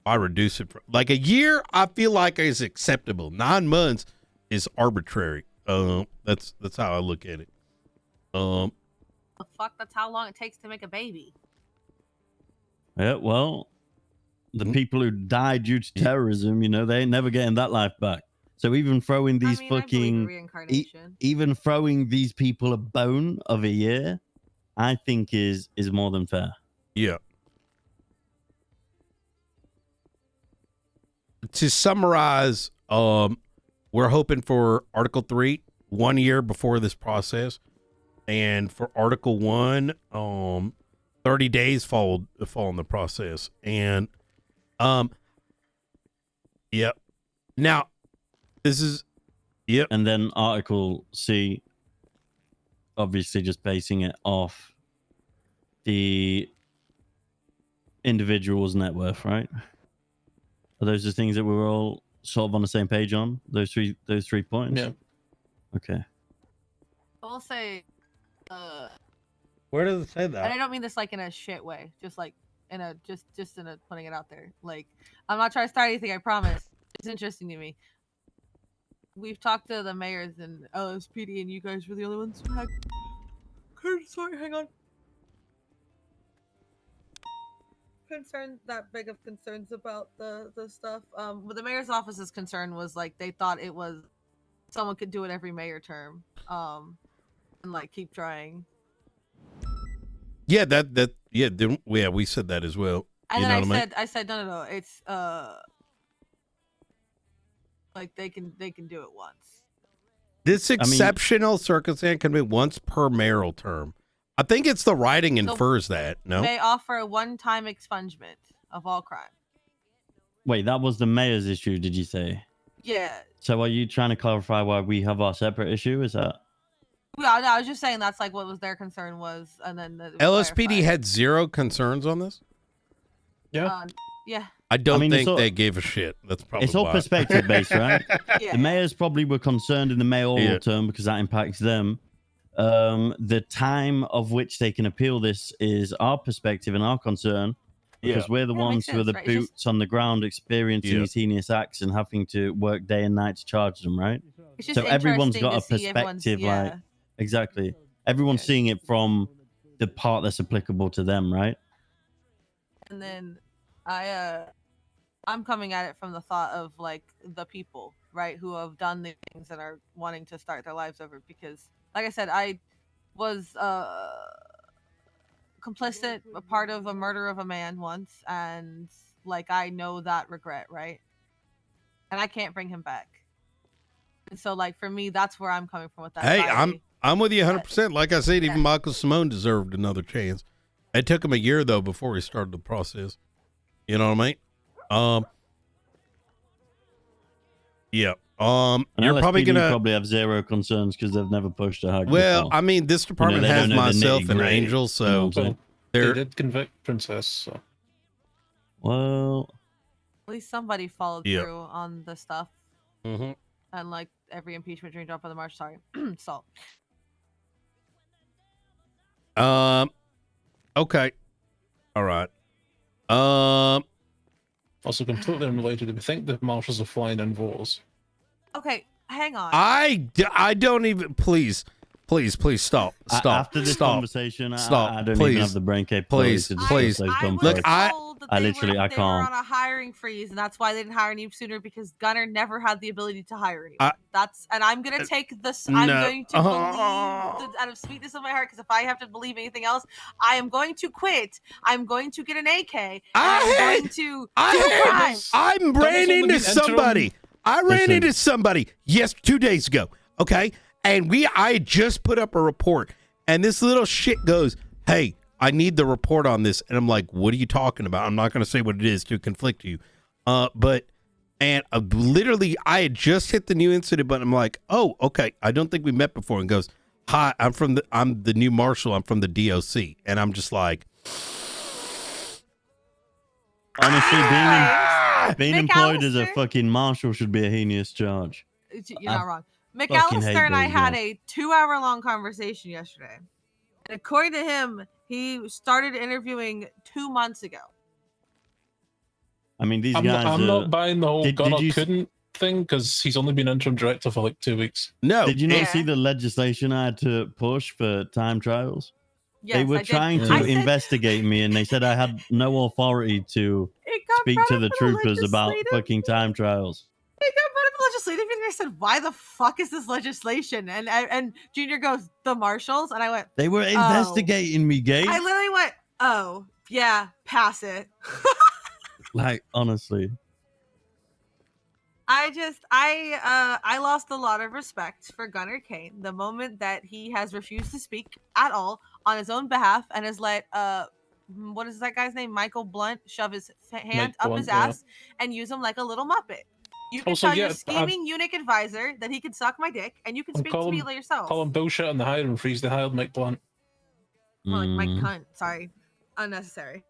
I reduce it from, like, a year, I feel like is acceptable. 9 months is arbitrary. That's how I look at it. The fuck, that's how long it takes to make a baby. Yeah, well, the people who died due to terrorism, you know, they ain't never getting that life back. So even throwing these I believe in fucking, reincarnation. even throwing these people a bone of a year, I think is more than fair. Yeah. To summarize, we're hoping for Article 3 1 year before this process, and for Article 1, 30 days fall in the process, and yep. Now, this is yep. And then Article C, obviously just basing it off the individual's net worth, right? Are those the things that we were all sort of on the same page on? Those three points? Yeah. Okay. I'll say, Where does it say and I don't mean this like in a shit way, just like in a just in a putting it out there. Like, I'm not trying to start anything, I promise. It's interesting to me. We've talked to the mayors and LSPD, and you guys were the only ones who had. Sorry, hang on. That big of concerns about the stuff. What the mayor's office's concern was like they thought it was someone could do it every mayor term, and like keep trying. Yeah, yeah, we said that as well. And You then know what I mean? I said no, it's like they can do it once. This exceptional circumstance can be once per mayoral term. I think it's the writing infers that. No, They offer a one-time expungement of all crime. Wait, that was the mayor's issue, did you say? Yeah. So are you trying to clarify why we have our separate issue? Is that? Well, no, I was just saying that's like what was their concern was, and then LSPD had zero concerns on this. Yeah. Yeah. I don't mean, think they gave a shit. That's probably It's all why. perspective based, right? Yeah. The mayors probably were concerned in the mayoral Yeah. term because that impacts them. The time of which they can appeal this is our perspective and our concern, because we're the Yeah, ones makes who are the sense, right? It's boots on the ground experiencing Yeah. these heinous acts and having to work day and night to charge them, right? It's just So everyone's interesting got to a see everyone's- perspective, like, yeah. exactly. Everyone's seeing it from the part that's applicable to them, right? And then I'm coming at it from the thought of like the people, right, who have done these things and are wanting to start their lives over. Because, like I said, I was complicit, a part of a murder of a man once, and like I know that regret, right? And I can't bring him back. And so, like for me, that's where I'm coming from with that. Hey, I- I'm with you 100%. Like I said, even Michael Simone deserved another chance. It took him a year though before he started the process. You know what I mean? Yeah. And You're probably LSPD gonna probably have zero concerns because they've never pushed a hug. Well, before. I mean, this department they has don't know the myself and nitty-gritty, Angel, you know so what I'm saying? Well, they did convict Princess, so. Well, at least somebody followed Yeah. through on the stuff. Mhm. And like every impeachment dream drop on the march. Sorry, salt. Okay. All right. Also completely unrelated, if you think the marshals are flying in voters. Okay, hang on. I don't even, please stop. After this stop. conversation, Stop. I don't please. even have the brain capability Please, to discuss please. those dumb was Look, facts. told that I they literally, were, I they were can't. on a hiring freeze, and that's why they didn't hire any sooner, because Gunner never had the ability to hire anyone. And I'm gonna take this. I'm no. going to believe out of sweetness of my heart, because if I have to believe anything else, I am going to quit. I'm going to get an AK. And I'm going to do crime. I ran into somebody. I ran into somebody 2 days ago. Okay. And I had just put up a report, and this little shit goes, "Hey, I need the report on this." And I'm like, "What are you talking about?" I'm not going to say what it is to conflict you. Literally, I had just hit the new incident button. I'm like, "Oh, okay. I don't think we met before." And goes, "Hi, I'm the new marshal. I'm from the DOC." And I'm just like, honestly, being employed as a McAllister? fucking marshal should be a heinous charge. You're not wrong. fucking hate McAllister and I those had guys. a 2-hour-long conversation yesterday. And according to him, he started interviewing 2 months ago. I mean, these I'm guys. not buying the whole did Gunner you- couldn't thing, because he's only been interim director for like 2 weeks. No. Did you not see the legislation I had to push for time trials? They Yes, were I did. trying I to said- investigate me, and they said I had no authority to It got speak brought to up the in the troopers about legislative- fucking time trials. It got brought up in legislative, and I said, "Why the fuck is this legislation?" And Junior goes, "The marshals," and I went, They were investigating me, Gabe. I literally went, "Oh yeah, pass it." Like, honestly. I lost a lot of respect for Gunner Kane the moment that he has refused to speak at all on his own behalf and has let what is that guy's name, Michael Blunt, shove his hand Mike up Blunt, his yeah. ass and use him like a little muppet. You can Also, tell yeah, your scheming eunuch advisor that he can suck my dick, and you can And speak to me yourself. Call him bullshit on the hiring freeze. They hired Mike Blunt. More like Mike Mm. Cunt. Sorry, unnecessary.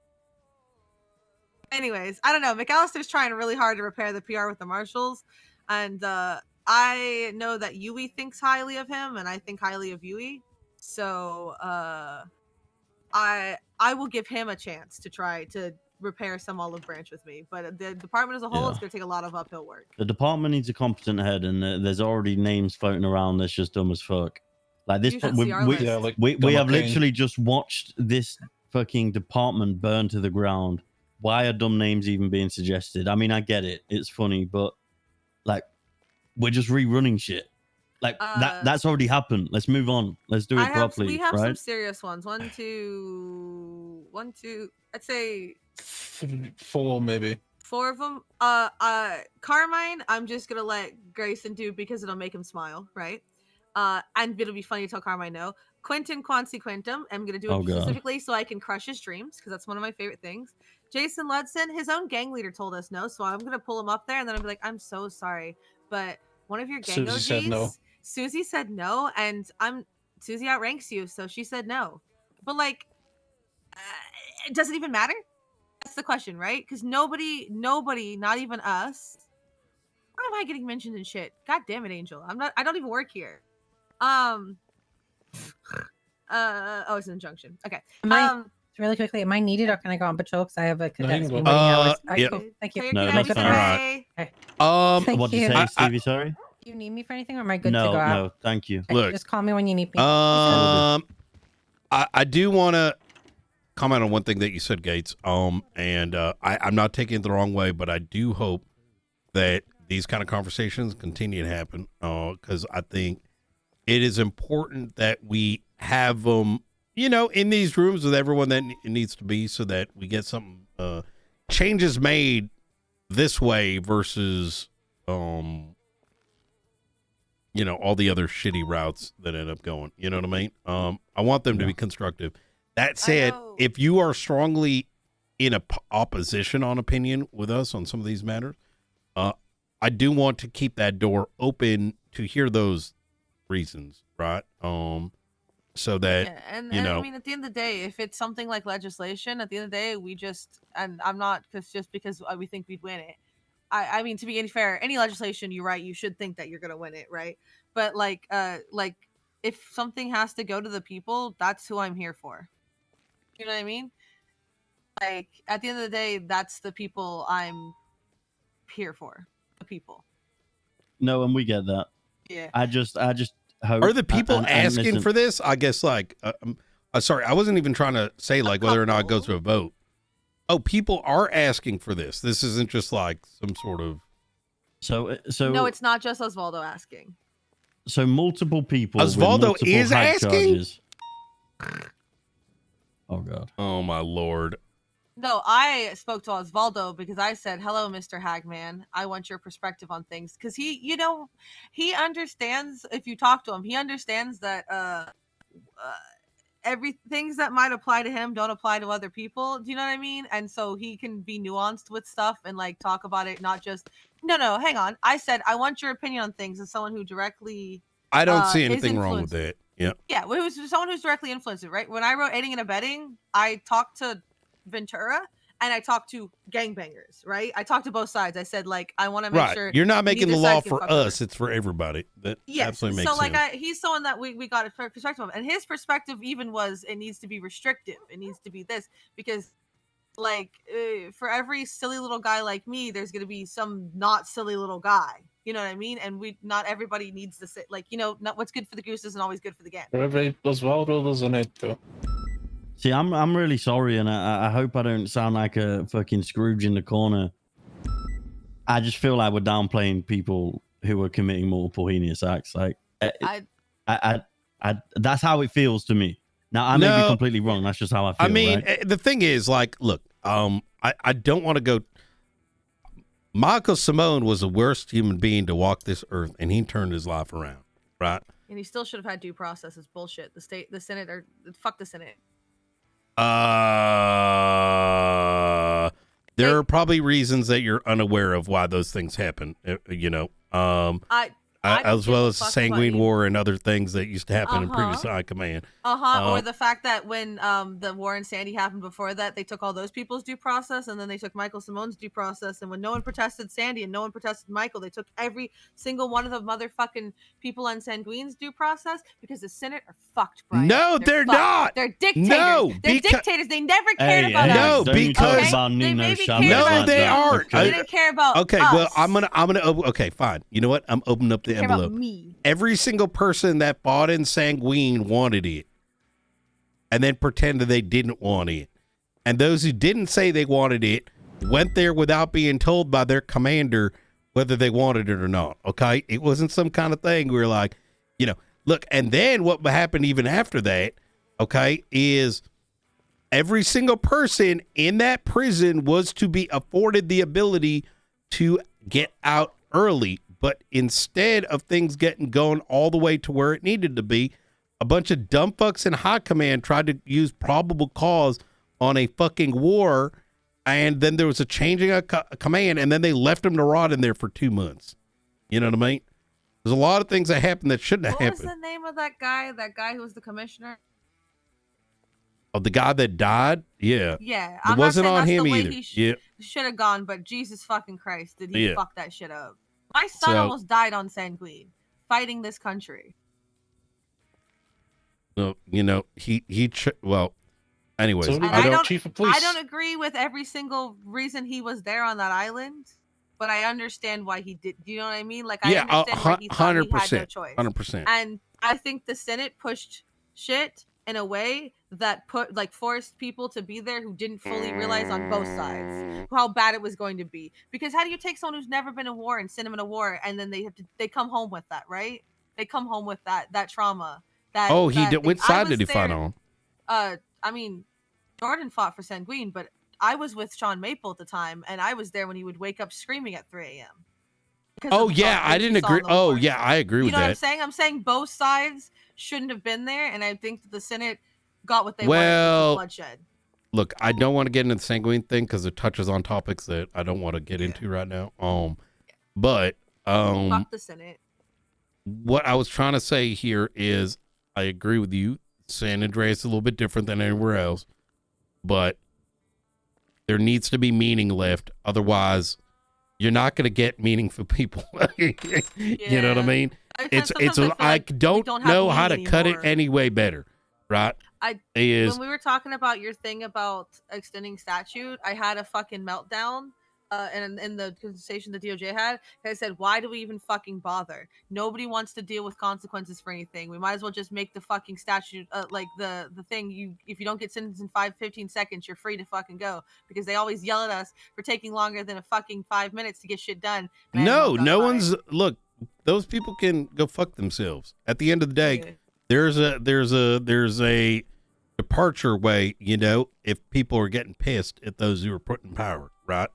Anyways, I don't know. McAllister's trying really hard to repair the PR with the marshals, and I know that Yui thinks highly of him, and I think highly of Yui. So I will give him a chance to try to repair some olive branch with me. But the department as a whole, Yeah. it's going to take a lot of uphill work. The department needs a competent head, and there's already names floating around that's just dumb as fuck. Like this, You should see our we, list. Yeah, like we Gunner have Kane. literally just watched this fucking department burn to the ground. Why are dumb names even being suggested? I mean, I get it, it's funny, but like, we're just rerunning shit. Like that's already happened. Let's move on. Let's do it properly, We have some right? serious ones. One, two. I'd say 4 maybe. 4 of them. Carmine, I'm just gonna let Grayson do because it'll make him smile, right? And it'll be funny to tell Carmine no. Quentin Quancy Quintum, I'm gonna do it Oh, God. specifically so I can crush his dreams, because that's one of my favorite things. Jason Ludson, his own gang leader told us no, so I'm gonna pull him up there and then I'll be like, "I'm so sorry, but one of your gang Susie OGs said no. Susie said no, and Susie outranks you, so she said no." But like, it doesn't even matter. That's the question, right? Because nobody, not even us. Why am I getting mentioned in shit? God damn it, Angel. I don't even work here. Oh, it's an injunction. Okay. Am I, really quickly, am I needed or can I go on patrol? Because I have a you cadet can that's go. been waiting hours. Yep. Cool. Thank you. Clear No, your that's cadet, fine. okay. Thank What'd you you. say, Stevie? Sorry. Do you need me for anything or am I good to No, go out? no, thank you. Okay, Look, just call me when you need me. I do want to comment on one thing that you said, Gates. And I'm not taking it the wrong way, but I do hope that these kind of conversations continue to happen. Because I think it is important that we have them, in these rooms with everyone that it needs to be, so that we get some changes made this way versus, all the other shitty routes that end up going. You know what I mean? I want them to be constructive. That said, if you are strongly in opposition on opinion with us on some of these matters, I do want to keep that door open to hear those reasons, right? So that and I mean, at the end of the day, if it's something like legislation, at the end of the day, we just, and I'm not just because we think we'd win it. I mean, to be fair, any legislation, you're right, you should think that you're gonna win it, right? But like if something has to go to the people, that's who I'm here for. You know what I mean? Like, at the end of the day, that's the people I'm here for. The people. No, and we get that. Yeah. I just hope. are the people and asking listen, for this? I guess sorry, I wasn't even trying to say like whether or not it goes to a vote. Oh, people are asking for this. This isn't just like some sort of. So No, it's not just Osvaldo asking. So multiple people. with Osvaldo multiple is high asking? charges. Oh God. Oh my Lord. No, I spoke to Osvaldo because I said, "Hello, Mr. Hagman. I want your perspective on things." Because he understands. If you talk to him, he understands that things that might apply to him don't apply to other people. Do you know what I mean? And so he can be nuanced with stuff and like talk about it, not just no. Hang on. I said I want your opinion on things as someone who directly. I don't see anything wrong with that. Yeah. Yeah, well, it was someone who's directly influenced it, right? When I wrote aiding and abetting, I talked to Ventura and I talked to gangbangers, right? I talked to both sides. I said, like, I want to make sure you're not making the neither law side can for fuck us; over. it's for everybody. That Yes. absolutely makes So, like, sense. he's someone that we got a perspective of, and his perspective even was it needs to be restrictive. It needs to be this because, like, for every silly little guy like me, there's gonna be some not silly little guy. You know what I mean? And not everybody needs to say, like, not what's good for the goose isn't always good for the gander. For every Osvaldo, there's an Edo. See, I'm really sorry, and I hope I don't sound like a fucking Scrooge in the corner. I just feel like we're downplaying people who are committing multiple heinous acts. Like, I that's how it feels to me. Now, I may be completely wrong. That's just how I feel. I mean, right? the thing is, like, look, I don't want to go. Michael Simone was the worst human being to walk this earth, and he turned his life around, right? And he still should have had due process. It's bullshit. The Senate, or fuck the Senate. There are probably reasons that you're unaware of why those things happen. As well as the Sanguine War and other things that used to happen in previous High Command. Or the fact that when the war in Sandy happened before that, they took all those people's due process, and then they took Michael Simone's due process. And when no one protested Sandy and no one protested Michael, they took every single one of the motherfucking people on Sanguine's due process because the Senate are fucked, Brian. No, they're not. They're dictators. No, they're dictators. They never cared about no, us. because They maybe cared no, about they you. aren't. They didn't care about Okay, us. well, I'm gonna. Okay, fine. You know what? I'm opening up the They care about envelope. me. Every single person that bought in Sanguine wanted it, and then pretended they didn't want it. And those who didn't say they wanted it went there without being told by their commander whether they wanted it or not. Okay, it wasn't some kind of thing where, like, look. And then what happened even after that? Okay, is every single person in that prison was to be afforded the ability to get out early. But instead of things going all the way to where it needed to be, a bunch of dumb fucks in high command tried to use probable cause on a fucking war, and then there was a changing of command, and then they left them to rot in there for 2 months. You know what I mean? There's a lot of things that happened that shouldn't have happened. What was the name of that guy? That guy who was the commissioner? Oh, the guy that died? Yeah. Yeah. It wasn't on him either. He should have gone, but Jesus fucking Christ, did he fuck that shit up. My son almost died on Sanguine, fighting this country. you know, well, anyways, So And I don't, chief of police. I don't agree with every single reason he was there on that island, but I understand why he did. Do you know what I mean? Like, I yeah, understand why he thought he had no 100%, choice. 100%. And I think the Senate pushed shit in a way that forced people to be there who didn't fully realize on both sides how bad it was going to be. Because how do you take someone who's never been in war and send them in a war, and then they come home with that, right? They come home with that trauma. He did. Which side did he fight on? I mean, Jordan fought for Sanguine, but I was with Sean Maple at the time, and I was there when he would wake up screaming at 3 a.m. Oh yeah, I didn't agree. Oh yeah, I agree with that. You know what I'm that. saying? I'm saying both sides shouldn't have been there, and I think that the Senate got what they wanted, Well, which was bloodshed. Look, I don't want to get into the Sanguine thing because it touches on topics that I don't want to get into right now. But Fuck the Senate. what I was trying to say here is I agree with you. San Andreas is a little bit different than anywhere else, but there needs to be meaning left. Otherwise, you're not going to get meaning for people. You know what I mean? I don't know how to cut it any way better, right? When we were talking about your thing about extending statute, I had a fucking meltdown. And in the conversation the DOJ had, I said, why do we even fucking bother? Nobody wants to deal with consequences for anything. We might as well just make the fucking statute like the thing. If you don't get sentenced in 15 seconds, you're free to fucking go, because they always yell at us for taking longer than a fucking 5 minutes to get shit done. No one's look. Those people can go fuck themselves. At the end of the day, there's a departure way. You know, if people are getting pissed at those who are put in power, right?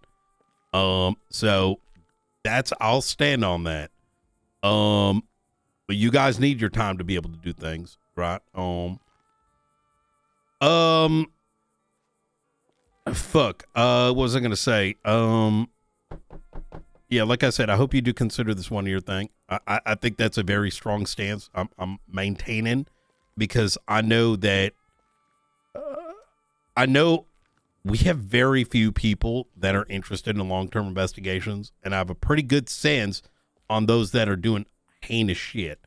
So I'll stand on that. But you guys need your time to be able to do things, right? Fuck. What was I gonna say? Yeah, like I said, I hope you do consider this 1 year thing. I think that's a very strong stance I'm maintaining, because I know that we have very few people that are interested in long-term investigations, and I have a pretty good sense on those that are doing heinous shit.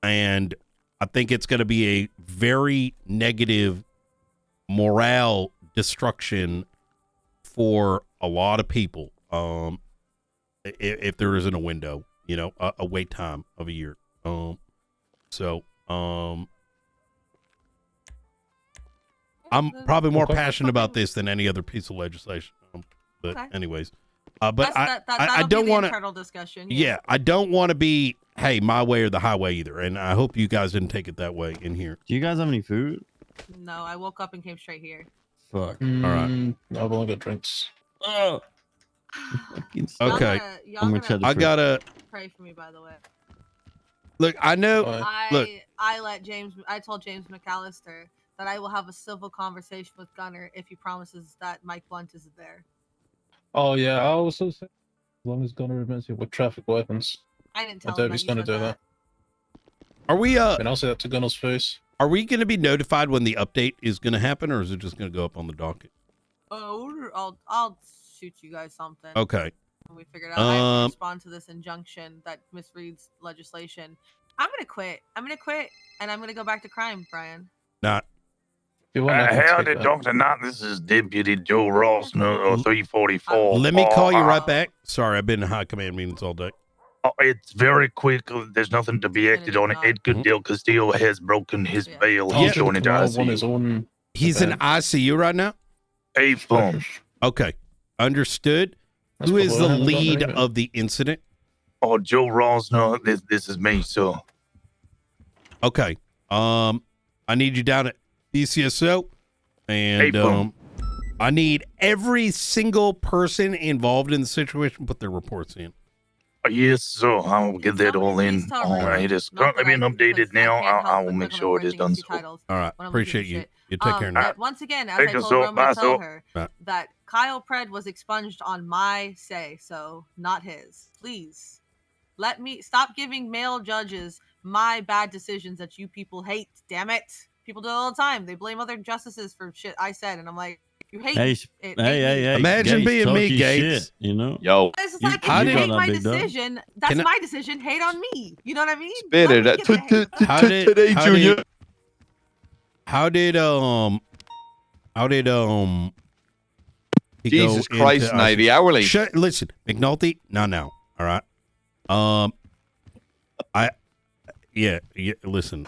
And I think it's going to be a very negative morale destruction for a lot of people. If there isn't a window, you know, a wait time of a year. I'm probably more passionate about this than any other piece of legislation. But anyways, but I don't want to discussion. Yeah, I don't want to be, hey, my way or the highway either. And I hope you guys didn't take it that way in here. Do you guys have any food? No, I woke up and came straight here. Fuck. All right. I've only got drinks. Oh. Okay. I gotta pray for me, by the way. Look, I know. I told James McAllister that I will have a civil conversation with Gunner if he promises that Mike Blunt is there. Oh yeah, I also said as long as Gunner admits it with traffic weapons. I didn't tell him. I doubt he's gonna do that. Are we and I'll say that to Gunner's face. Are we gonna be notified when the update is gonna happen, or is it just gonna go up on the docket? I'll shoot you guys something. Okay. When we figured out I have to respond to this injunction that misreads legislation. I'm gonna quit, and I'm gonna go back to crime, Brian. Not. Howdy, Dr. Knott. This is Deputy Joe Ross, 344. Let me call you right back. Sorry, I've been in high command meetings all day. It's very quick. There's nothing to be acted on. Edgar Del Castillo has broken his bail. He's going into ICU. He's in ICU right now? A-Plum. Okay. Understood. Who is the lead of the incident? Oh, Joe Ross. No, this is me, so. Okay. I need you down at BCSO, and I need every single person involved in the situation put their reports in. Yes, sir. I will get that all in. It is currently being updated now. I will make sure it is done. All right. Appreciate you. You take care now. Once again, as I told Roman, tell her that Kyle Pred was expunged on my say, so not his. Please let me stop giving male judges my bad decisions that you people hate. Damn it. People do it all the time. They blame other justices for shit I said, and I'm like, you hate it. Hey. Imagine being me, Gates. Shit, you know? Yo. It's like, if you hate my decision, that's my decision. Hate on me. You know what I mean? Spit it. Today, Junior. How did he Jesus go Christ, into, Navy hourly. Listen, McNulty, not now. All right. Listen,